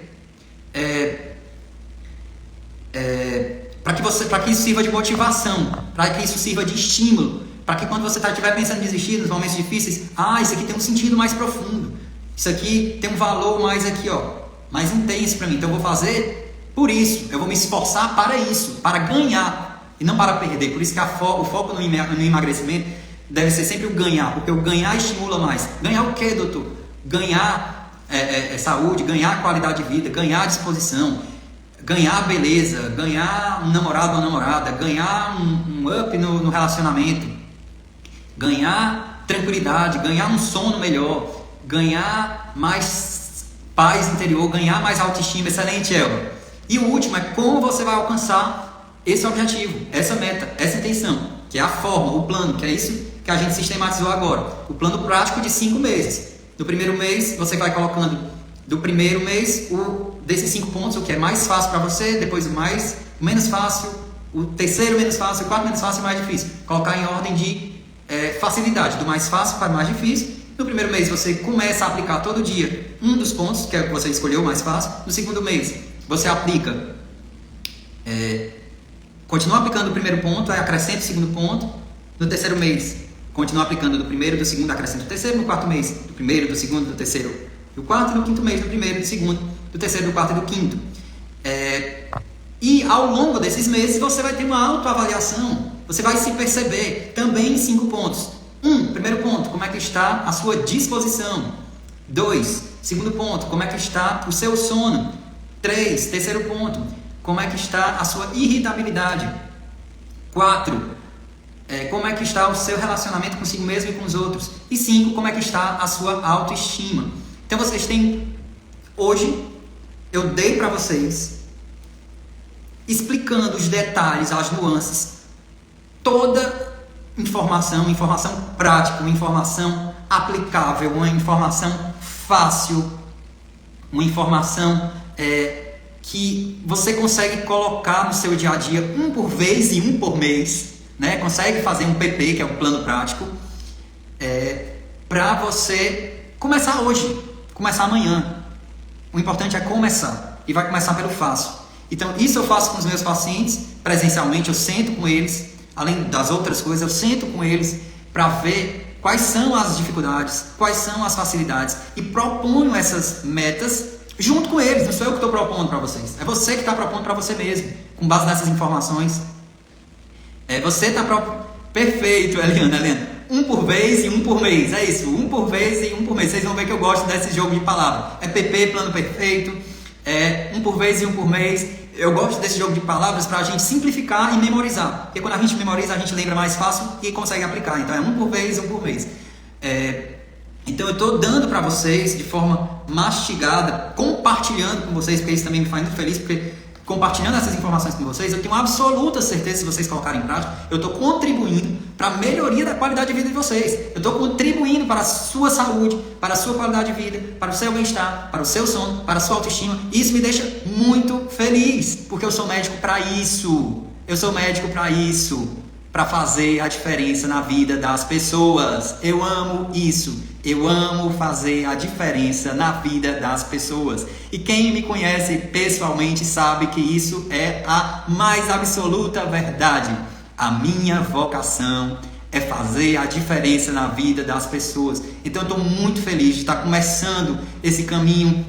Para que isso sirva de motivação, para que isso sirva de estímulo, para que quando você estiver pensando em desistir nos momentos difíceis, isso aqui tem um sentido mais profundo, isso aqui tem um valor mais aqui, mais intenso para mim, então eu vou fazer por isso, eu vou me esforçar para isso, para ganhar e não para perder. Por isso que o foco no emagrecimento deve ser sempre o ganhar, porque o ganhar estimula mais. Ganhar o que, doutor? Ganhar saúde, ganhar qualidade de vida, ganhar disposição, ganhar beleza, ganhar um namorado ou uma namorada, ganhar um up no relacionamento, ganhar tranquilidade, ganhar um sono melhor, ganhar mais paz interior, ganhar mais autoestima. Excelente, Elba. E o último é como você vai alcançar esse objetivo, essa meta, essa intenção, que é a forma, o plano, que é isso que a gente sistematizou agora. O plano prático de 5 meses. No primeiro mês, você vai colocando do primeiro mês desses 5 pontos, o que é mais fácil para você, depois o menos fácil, o terceiro menos fácil, o quarto menos fácil e o mais difícil. Colocar em ordem de facilidade, do mais fácil para o mais difícil. No primeiro mês, você começa a aplicar todo dia um dos pontos, que é o que você escolheu, o mais fácil. No segundo mês, você aplica, continua aplicando o primeiro ponto, aí acrescenta o segundo ponto. No terceiro mês, continua aplicando do primeiro, do segundo, acrescenta o terceiro. No quarto mês, do primeiro, do segundo, do terceiro, do quarto. No quinto mês, do primeiro, do segundo, do terceiro, do quarto e do quinto. E ao longo desses meses, você vai ter uma autoavaliação, você vai se perceber também em 5 pontos. Primeiro ponto, como é que está a sua disposição? 2, segundo ponto, como é que está o seu sono? 3, terceiro ponto, como é que está a sua irritabilidade? 4, como é que está o seu relacionamento consigo mesmo e com os outros? E 5, como é que está a sua autoestima? Então vocês têm, hoje, eu dei para vocês, explicando os detalhes, as nuances, toda informação prática, uma informação aplicável, uma informação fácil, uma informação que você consegue colocar no seu dia a dia, um por vez e um por mês, né? Consegue fazer um PP, que é um plano prático, para você começar hoje, começar amanhã. O importante é começar, e vai começar pelo fácil. Então, isso eu faço com os meus pacientes, presencialmente, eu sento com eles, além das outras coisas, eu sento com eles para ver quais são as dificuldades, quais são as facilidades, e proponho essas metas junto com eles. Não sou eu que estou propondo para vocês, é você que está propondo para você mesmo, com base nessas informações. Você está propondo. Perfeito, Eliana. Um por vez e um por mês, é isso, um por vez e um por mês. Vocês vão ver que eu gosto desse jogo de palavras. É PP, plano perfeito, um por vez e um por mês. Eu gosto desse jogo de palavras para a gente simplificar e memorizar, porque quando a gente memoriza, a gente lembra mais fácil e consegue aplicar. Então é um por vez e um por mês. Então eu estou dando para vocês de forma mastigada, compartilhando com vocês, porque isso também me faz muito feliz, porque compartilhando essas informações com vocês, eu tenho absoluta certeza, se vocês colocarem em prática, eu estou contribuindo para a melhoria da qualidade de vida de vocês. Eu estou contribuindo para a sua saúde, para a sua qualidade de vida, para o seu bem-estar, para o seu sono, para a sua autoestima. E isso me deixa muito feliz, porque eu sou médico para isso. Eu sou médico para isso, para fazer a diferença na vida das pessoas. Eu amo isso. Eu amo fazer a diferença na vida das pessoas. E quem me conhece pessoalmente sabe que isso é a mais absoluta verdade. A minha vocação é fazer a diferença na vida das pessoas. Então eu estou muito feliz de estar começando esse caminho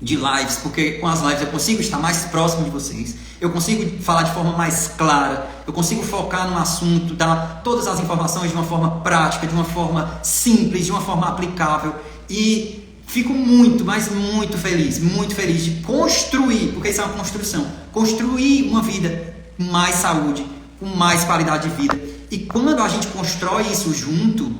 de lives, porque com as lives eu consigo estar mais próximo de vocês, eu consigo falar de forma mais clara, eu consigo focar no assunto, dar todas as informações de uma forma prática, de uma forma simples, de uma forma aplicável, e fico muito, mas muito feliz de construir, porque isso é uma construção, construir uma vida com mais saúde, com mais qualidade de vida. E quando a gente constrói isso junto,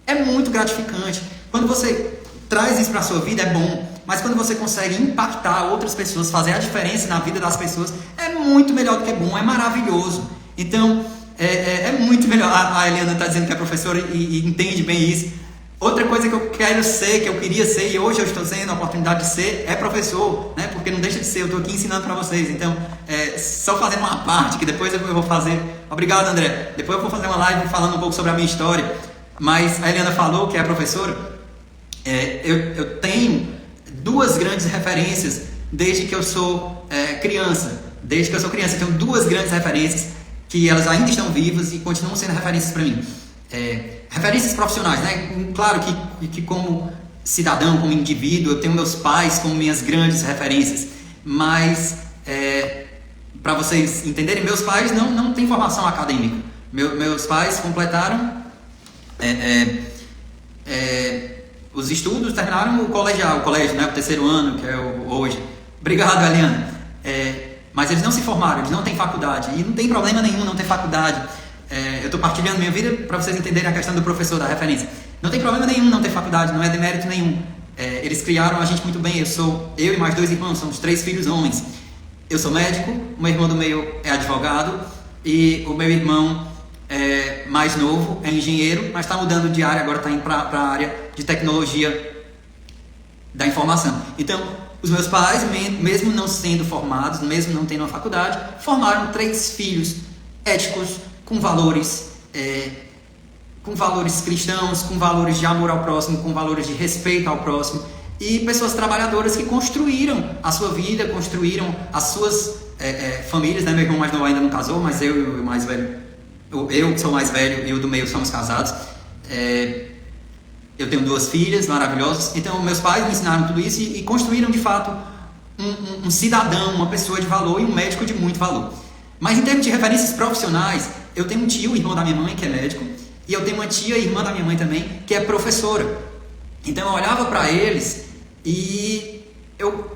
é muito gratificante. Quando você traz isso para a sua vida, é bom. Mas quando você consegue impactar outras pessoas, fazer a diferença na vida das pessoas, é muito melhor do que bom, é maravilhoso. Então, é muito melhor. A Eliana está dizendo que é professora e entende bem isso. Outra coisa que eu quero ser, que eu queria ser, e hoje eu estou tendo a oportunidade de ser, é professor, né? Porque não deixa de ser, eu estou aqui ensinando para vocês. Então, só fazendo uma parte, que depois eu vou fazer. Obrigado, André. Depois eu vou fazer uma live falando um pouco sobre a minha história. Mas a Eliana falou que é professora. Eu tenho duas grandes referências desde que eu sou criança. Desde que eu sou criança, eu tenho duas grandes referências que elas ainda estão vivas e continuam sendo referências para mim. Referências profissionais, né? Claro que como cidadão, como indivíduo, eu tenho meus pais como minhas grandes referências, mas para vocês entenderem, meus pais não têm formação acadêmica. Meus pais completaram os estudos, terminaram o colégio, né? O terceiro ano, que é hoje. Obrigado, Eliana. Mas eles não se formaram, eles não têm faculdade, e não tem problema nenhum não ter faculdade. Eu estou partilhando minha vida para vocês entenderem a questão do professor, da referência. Não tem problema nenhum não ter faculdade, não é demérito nenhum. Eles criaram a gente muito bem. Eu e mais 2 irmãos, somos 3 filhos homens. Eu sou médico, o meu irmão do meio é advogado e o meu irmão mais novo é engenheiro, mas está mudando de área, agora está indo para a área de tecnologia da informação. Então, os meus pais, mesmo não sendo formados, mesmo não tendo uma faculdade, formaram 3 filhos éticos, com valores cristãos, com valores de amor ao próximo, com valores de respeito ao próximo, e pessoas trabalhadoras que construíram a sua vida, construíram as suas famílias, né? Meu irmão mais novo ainda não casou, mas eu e o mais velho, eu que sou mais velho e o do meio somos casados. Eu tenho 2 filhas maravilhosas. Então meus pais me ensinaram tudo isso e construíram de fato um cidadão, uma pessoa de valor e um médico de muito valor. Mas em termos de referências profissionais, eu tenho um tio, irmão da minha mãe, que é médico, e eu tenho uma tia, irmã da minha mãe também, que é professora. Então eu olhava para eles e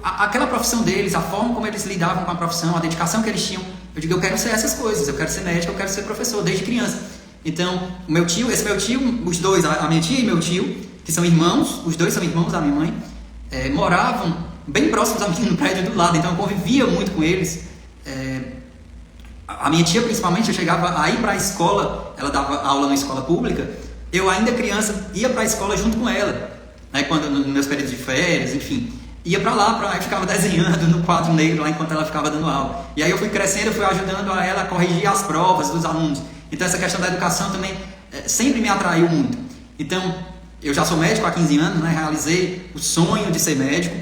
aquela profissão deles, a forma como eles lidavam com a profissão, a dedicação que eles tinham, eu digo, eu quero ser essas coisas, eu quero ser médico, eu quero ser professor, desde criança. Então, esse meu tio, os dois, a minha tia e meu tio, que são irmãos, os dois são irmãos da minha mãe, moravam bem próximos a mim no prédio do lado, então eu convivia muito com eles. A minha tia, principalmente, eu chegava a ir para a escola, ela dava aula na escola pública, eu ainda criança ia para a escola junto com ela, né, quando nos meus períodos de férias, enfim, ia para lá, ficava desenhando no quadro negro lá enquanto ela ficava dando aula. E aí eu fui crescendo, eu fui ajudando a ela a corrigir as provas dos alunos. Então essa questão da educação também sempre me atraiu muito. Então, eu já sou médico há 15 anos, né, realizei o sonho de ser médico,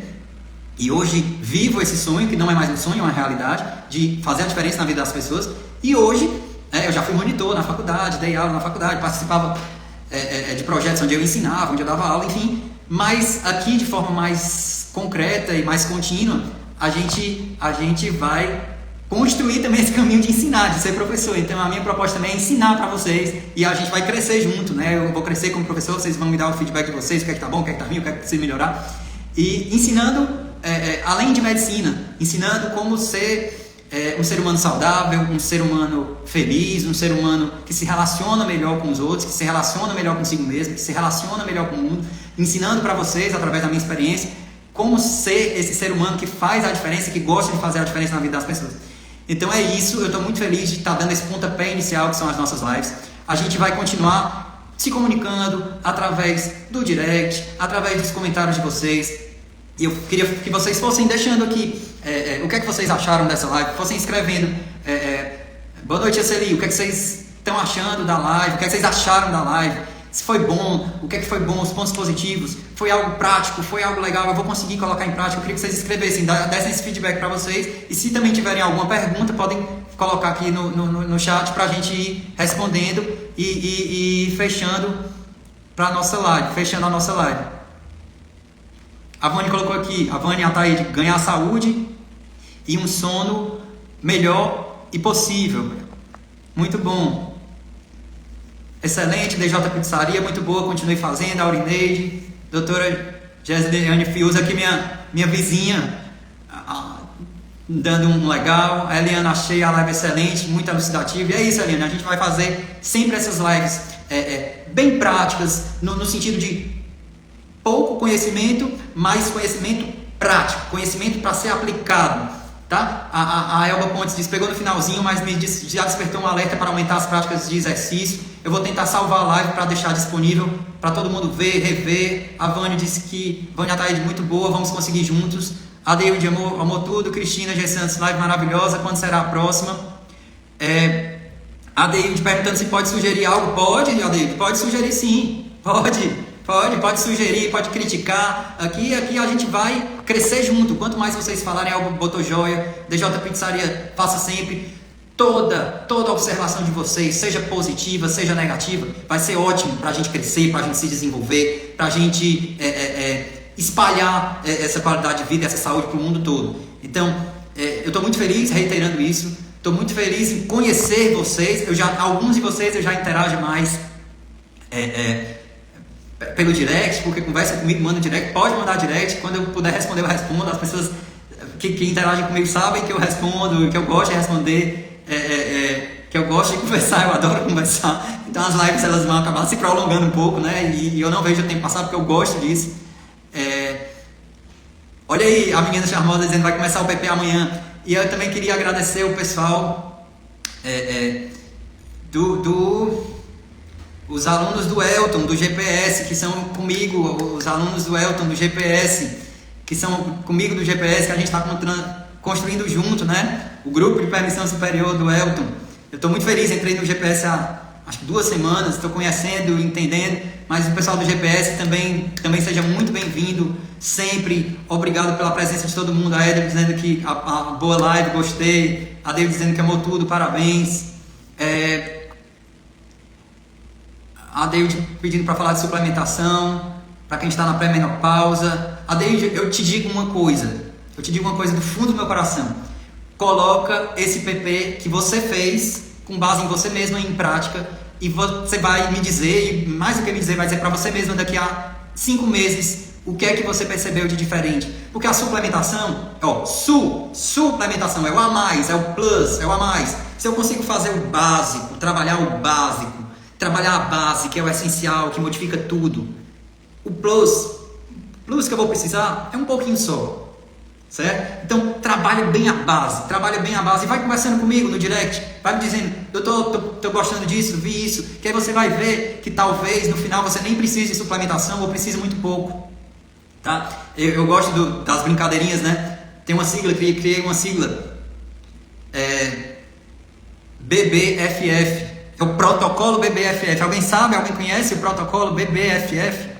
e hoje vivo esse sonho, que não é mais um sonho, é uma realidade, de fazer a diferença na vida das pessoas. E hoje, eu já fui monitor na faculdade, dei aula na faculdade, participava de projetos onde eu ensinava, onde eu dava aula, enfim. Mas aqui, de forma mais concreta e mais contínua, a gente vai construir também esse caminho de ensinar, de ser professor. Então a minha proposta também é ensinar para vocês, e a gente vai crescer junto, né? Eu vou crescer como professor, vocês vão me dar o feedback de vocês, o que é que tá bom, o que é que tá ruim, o que é que precisa melhorar. E ensinando, além de medicina, ensinando como ser um ser humano saudável, um ser humano feliz, um ser humano que se relaciona melhor com os outros, que se relaciona melhor consigo mesmo, que se relaciona melhor com o mundo, ensinando para vocês, através da minha experiência, como ser esse ser humano que faz a diferença, que gosta de fazer a diferença na vida das pessoas. Então é isso, eu estou muito feliz de estar dando esse pontapé inicial, que são as nossas lives. A gente vai continuar se comunicando através do direct, através dos comentários de vocês. E eu queria que vocês fossem deixando aqui o que é que vocês acharam dessa live, fossem escrevendo. Boa noite, Aceli, o que é que vocês estão achando da live, o que é que vocês acharam da live, se foi bom, o que é que foi bom, os pontos positivos, foi algo prático, foi algo legal, eu vou conseguir colocar em prática. Eu queria que vocês escrevessem, dessem esse feedback para vocês, e se também tiverem alguma pergunta, podem colocar aqui no chat para a gente ir respondendo e fechando a nossa live. A Vânia colocou aqui, a Vânia e a Thaíde, ganhar saúde e um sono melhor e possível. Muito bom. Excelente, DJ Pizzaria, muito boa, continue fazendo. A Aurineide, doutora Jesiane Fiuza, aqui minha vizinha, dando um legal. A Eliana, achei a live excelente, muito elucidativa. E é isso, Eliana, a gente vai fazer sempre essas lives bem práticas, no sentido de pouco conhecimento, mas conhecimento prático, conhecimento para ser aplicado. Tá? A Elba Pontes diz, pegou no finalzinho, mas já despertou um alerta para aumentar as práticas de exercício. Eu vou tentar salvar a live para deixar disponível para todo mundo ver, rever. A Vânia disse que Vânia Taide muito boa, vamos conseguir juntos. A David amou tudo. Cristina G. Santos, live maravilhosa, quando será a próxima? A David perguntando se pode sugerir algo. Pode, a David, pode sugerir sim, pode sugerir, pode criticar. Aqui a gente vai crescer junto. Quanto mais vocês falarem algo, botou joia. DJ Pizzaria, faça sempre. Toda observação de vocês, seja positiva, seja negativa, vai ser ótimo para a gente crescer, para a gente se desenvolver, para a gente espalhar essa qualidade de vida, essa saúde para o mundo todo. Então, eu estou muito feliz, reiterando isso, estou muito feliz em conhecer vocês. Alguns de vocês eu já interajo mais pelo direct, porque conversa comigo, manda direct, pode mandar direct, quando eu puder responder eu respondo. As pessoas que interagem comigo sabem que eu respondo, que eu gosto de responder, que eu gosto de conversar, eu adoro conversar. Então as lives elas vão acabar se prolongando um pouco, né? E eu não vejo o tempo passar porque eu gosto disso. Olha aí a menina charmosa dizendo que vai começar o PP amanhã. E eu também queria agradecer o pessoal os alunos do Elton, do GPS, que são comigo, os alunos do Elton, do GPS, que são comigo do GPS, que a gente está construindo junto, né? O grupo de permissão superior do Elton. Eu estou muito feliz, entrei no GPS há acho que 2 semanas, estou conhecendo, entendendo, mas o pessoal do GPS também seja muito bem-vindo, sempre. Obrigado pela presença de todo mundo. A Eder dizendo que a boa live, gostei. A David dizendo que amou tudo, parabéns. A David pedindo para falar de suplementação, para quem está na pré-menopausa. A David, eu te digo uma coisa do fundo do meu coração. Coloca esse PP que você fez, com base em você mesmo em prática, e você vai me dizer, e mais do que me dizer, vai dizer para você mesmo daqui a 5 meses o que é que você percebeu de diferente. Porque a suplementação, suplementação é o a mais, é o plus, é o a mais. Se eu consigo fazer o básico, trabalhar a base, que é o essencial, que modifica tudo, o plus que eu vou precisar é um pouquinho só. Certo? Então trabalha bem a base e vai conversando comigo no direct, vai me dizendo, doutor, tô gostando disso, vi isso, que aí você vai ver que talvez no final você nem precise de suplementação ou precise muito pouco, tá? Eu gosto das brincadeirinhas, né? Tem uma sigla, criei uma sigla, BBFF, é o protocolo BBFF. Alguém sabe, alguém conhece o protocolo BBFF?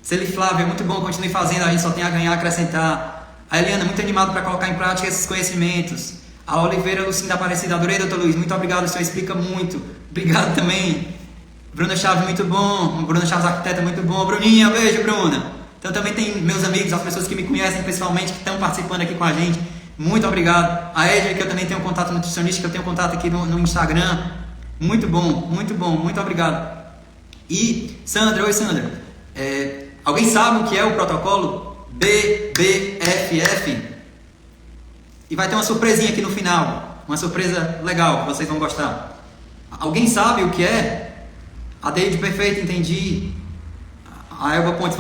Celi Flávia, muito bom, continue fazendo, a gente só tem a ganhar, acrescentar. A Eliana, muito animado para colocar em prática esses conhecimentos. A Oliveira Lucinda Aparecida, adorei, doutor Luiz, muito obrigado, o senhor explica muito. Obrigado também. Bruna Chaves, muito bom. Bruna Chaves, arquiteta, muito bom. Bruninha, beijo, Bruna. Então também tem meus amigos, as pessoas que me conhecem pessoalmente, que estão participando aqui com a gente. Muito obrigado. A Edna, que eu também tenho contato nutricionista, que eu tenho contato aqui no Instagram. Muito bom, muito obrigado. E Sandra, oi Sandra. Alguém sabe o que é o protocolo BBFF? E vai ter uma surpresinha aqui no final. Uma surpresa legal, que vocês vão gostar. Alguém sabe o que é? A Deide, perfeito, entendi. A Elba Pontes,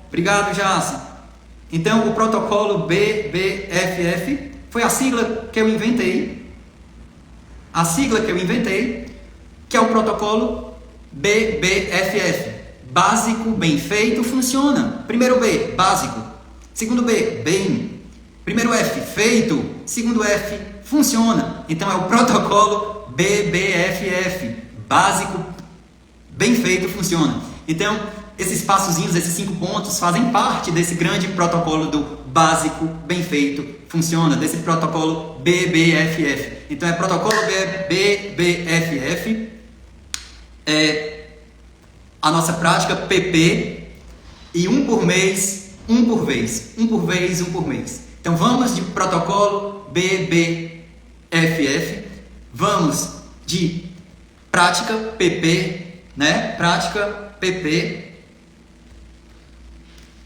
obrigado, Jace. Então, o protocolo BBFF foi a sigla que eu inventei. A sigla que eu inventei, que é o protocolo BBFF. Básico, bem feito, funciona. Primeiro B, básico. Segundo B, bem. Primeiro F, feito. Segundo F, funciona. Então é o protocolo BBFF. Básico, bem feito, funciona. Então, esses passozinhos, esses 5 pontos fazem parte desse grande protocolo do básico, bem feito, funciona. Desse protocolo BBFF. Então é protocolo BBFF. A nossa prática PP, e um por mês, um por vez, um por vez, um por mês. Então vamos de protocolo BBFF, vamos de prática PP, né? Prática PP,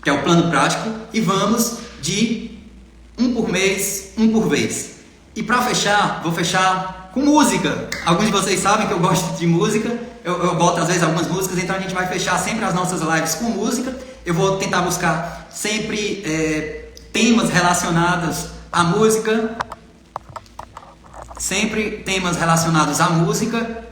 que é o plano prático, e vamos de um por mês, um por vez. E para fechar, vou fechar com música. Alguns de vocês sabem que eu gosto de música, eu boto às vezes algumas músicas, então a gente vai fechar sempre as nossas lives com música. Eu vou tentar buscar sempre temas relacionados à música, sempre temas relacionados à música.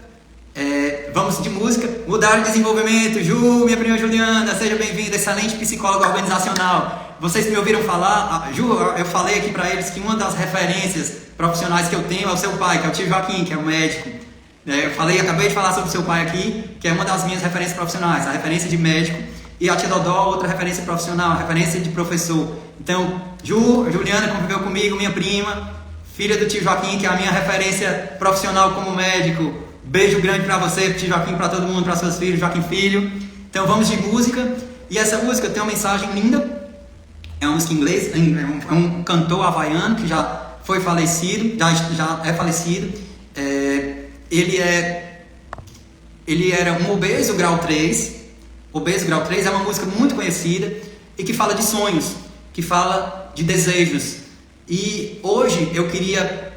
Vamos de música. Mudar de desenvolvimento. Ju, minha prima Juliana, seja bem-vinda, excelente psicóloga organizacional. Vocês me ouviram falar, Ju, eu falei aqui para eles que uma das referências profissionais que eu tenho é o seu pai, que é o tio Joaquim, que é um médico. Acabei de falar sobre o seu pai aqui, que é uma das minhas referências profissionais, a referência de médico, e a tia Dodó, outra referência profissional, a referência de professor. Então, Juliana conviveu comigo, minha prima, filha do tio Joaquim, que é a minha referência profissional como médico. Beijo grande para você, tio Joaquim, para todo mundo, para seus filhos, Joaquim Filho. Então vamos de música, e essa música tem uma mensagem linda. É uma música em inglês, é um cantor havaiano que já foi falecido, já é falecido. Ele era um obeso grau 3. Obeso grau 3 é uma música muito conhecida e que fala de sonhos, que fala de desejos. E hoje eu queria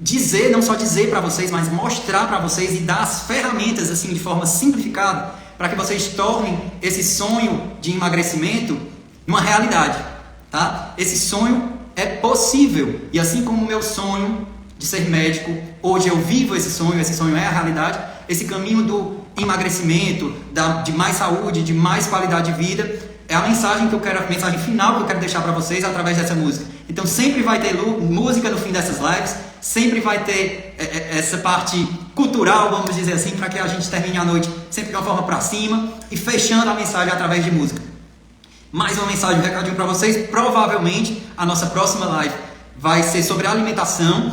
dizer, não só dizer para vocês, mas mostrar para vocês e dar as ferramentas assim de forma simplificada para que vocês tornem esse sonho de emagrecimento uma realidade, tá? Esse sonho é possível, e assim como o meu sonho de ser médico, hoje eu vivo esse sonho é a realidade. Esse caminho do emagrecimento, de mais saúde, de mais qualidade de vida, é a mensagem a mensagem final que eu quero deixar para vocês através dessa música. Então sempre vai ter música no fim dessas lives, sempre vai ter essa parte cultural, vamos dizer assim, para que a gente termine a noite sempre de uma forma para cima e fechando a mensagem através de música. Mais uma mensagem, um recadinho para vocês. Provavelmente a nossa próxima live vai ser sobre alimentação.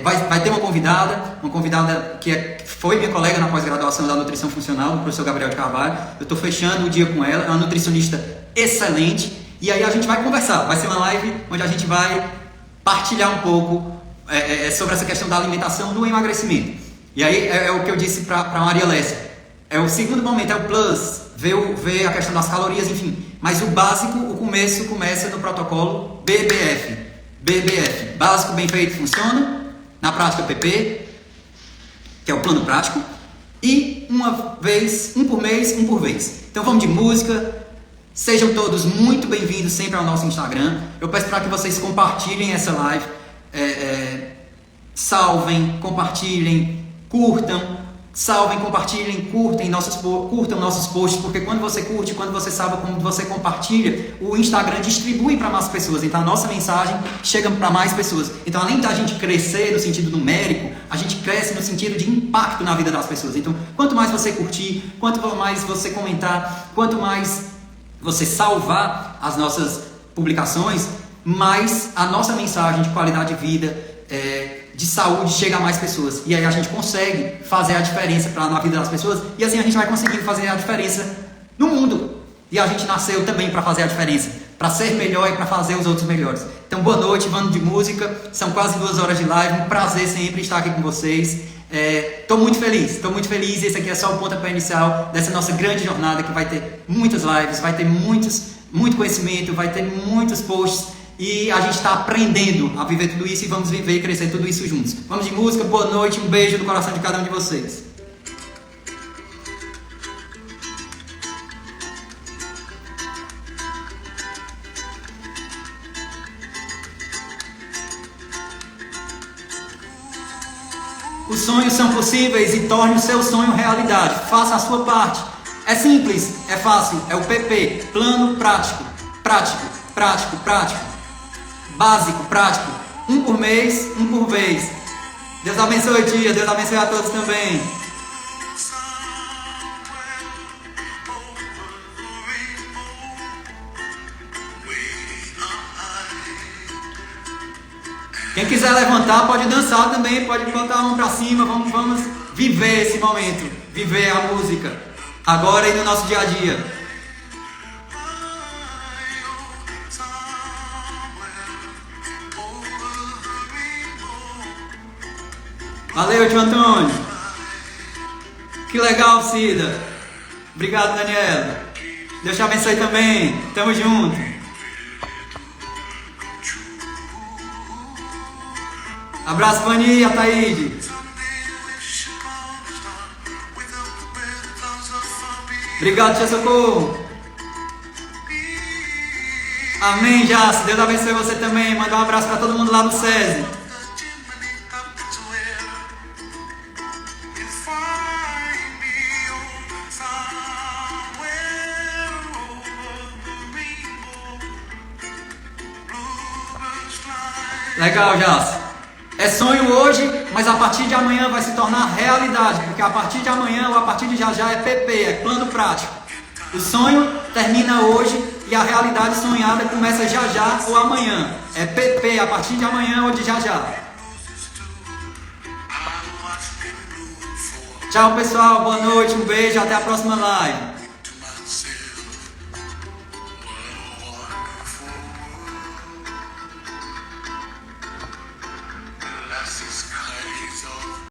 Vai ter uma convidada que foi minha colega na pós-graduação da nutrição funcional, o professor Gabriel de Carvalho. Eu estou fechando o dia com ela, é uma nutricionista excelente. E aí a gente vai conversar. Vai ser uma live onde a gente vai partilhar um pouco sobre essa questão da alimentação no emagrecimento. E aí é o que eu disse para Maria Lécia. O segundo momento é o plus, ver a questão das calorias, enfim. Mas o básico, o começo começa no protocolo BBF. Básico bem feito funciona. Na prática PP, que é o plano prático. E uma vez, um por mês, um por vez. Então vamos de música. Sejam todos muito bem-vindos sempre ao nosso Instagram. Eu peço para que vocês compartilhem essa live. Salvem, compartilhem, curtam. Salvem, compartilhem, curtam nossos posts, porque quando você curte, quando você salva, quando você compartilha, o Instagram distribui para mais pessoas, então a nossa mensagem chega para mais pessoas. Então além da gente crescer no sentido numérico, a gente cresce no sentido de impacto na vida das pessoas. Então quanto mais você curtir, quanto mais você comentar, quanto mais você salvar as nossas publicações, mais a nossa mensagem de qualidade de vida, de saúde chega a mais pessoas, e aí a gente consegue fazer a diferença na vida das pessoas, e assim a gente vai conseguindo fazer a diferença no mundo. E a gente nasceu também para fazer a diferença, para ser melhor e para fazer os outros melhores. Então boa noite, bando de música, são quase 2 horas de live, um prazer sempre estar aqui com vocês. Estou muito feliz, esse aqui é só o pontapé inicial dessa nossa grande jornada, que vai ter muitas lives, vai ter muito conhecimento, vai ter muitos posts. E a gente está aprendendo a viver tudo isso e vamos viver e crescer tudo isso juntos. Vamos de música, boa noite, um beijo no coração de cada um de vocês. Os sonhos são possíveis e torne o seu sonho realidade. Faça a sua parte. É simples, é fácil, é o PP, plano prático. Básico, prático, um por mês, um por vez. Deus abençoe, tia, Deus abençoe a todos também. Quem quiser levantar pode dançar também, pode botar a mão pra cima, vamos viver esse momento, viver a música, agora e no nosso dia a dia. Valeu, tio Antônio. Que legal, Cida. Obrigado, Daniela. Deus te abençoe também. Tamo junto. Abraço, Vani e Ataíde. Obrigado, tia Socorro. Amém, Jace. Deus abençoe você também. Manda um abraço para todo mundo lá no SESI. Legal, Jace. É sonho hoje, mas a partir de amanhã vai se tornar realidade, porque a partir de amanhã ou a partir de já já é PP, é plano prático. O sonho termina hoje e a realidade sonhada começa já já ou amanhã. É PP, a partir de amanhã ou de já já. Tchau, pessoal. Boa noite, um beijo, até a próxima live.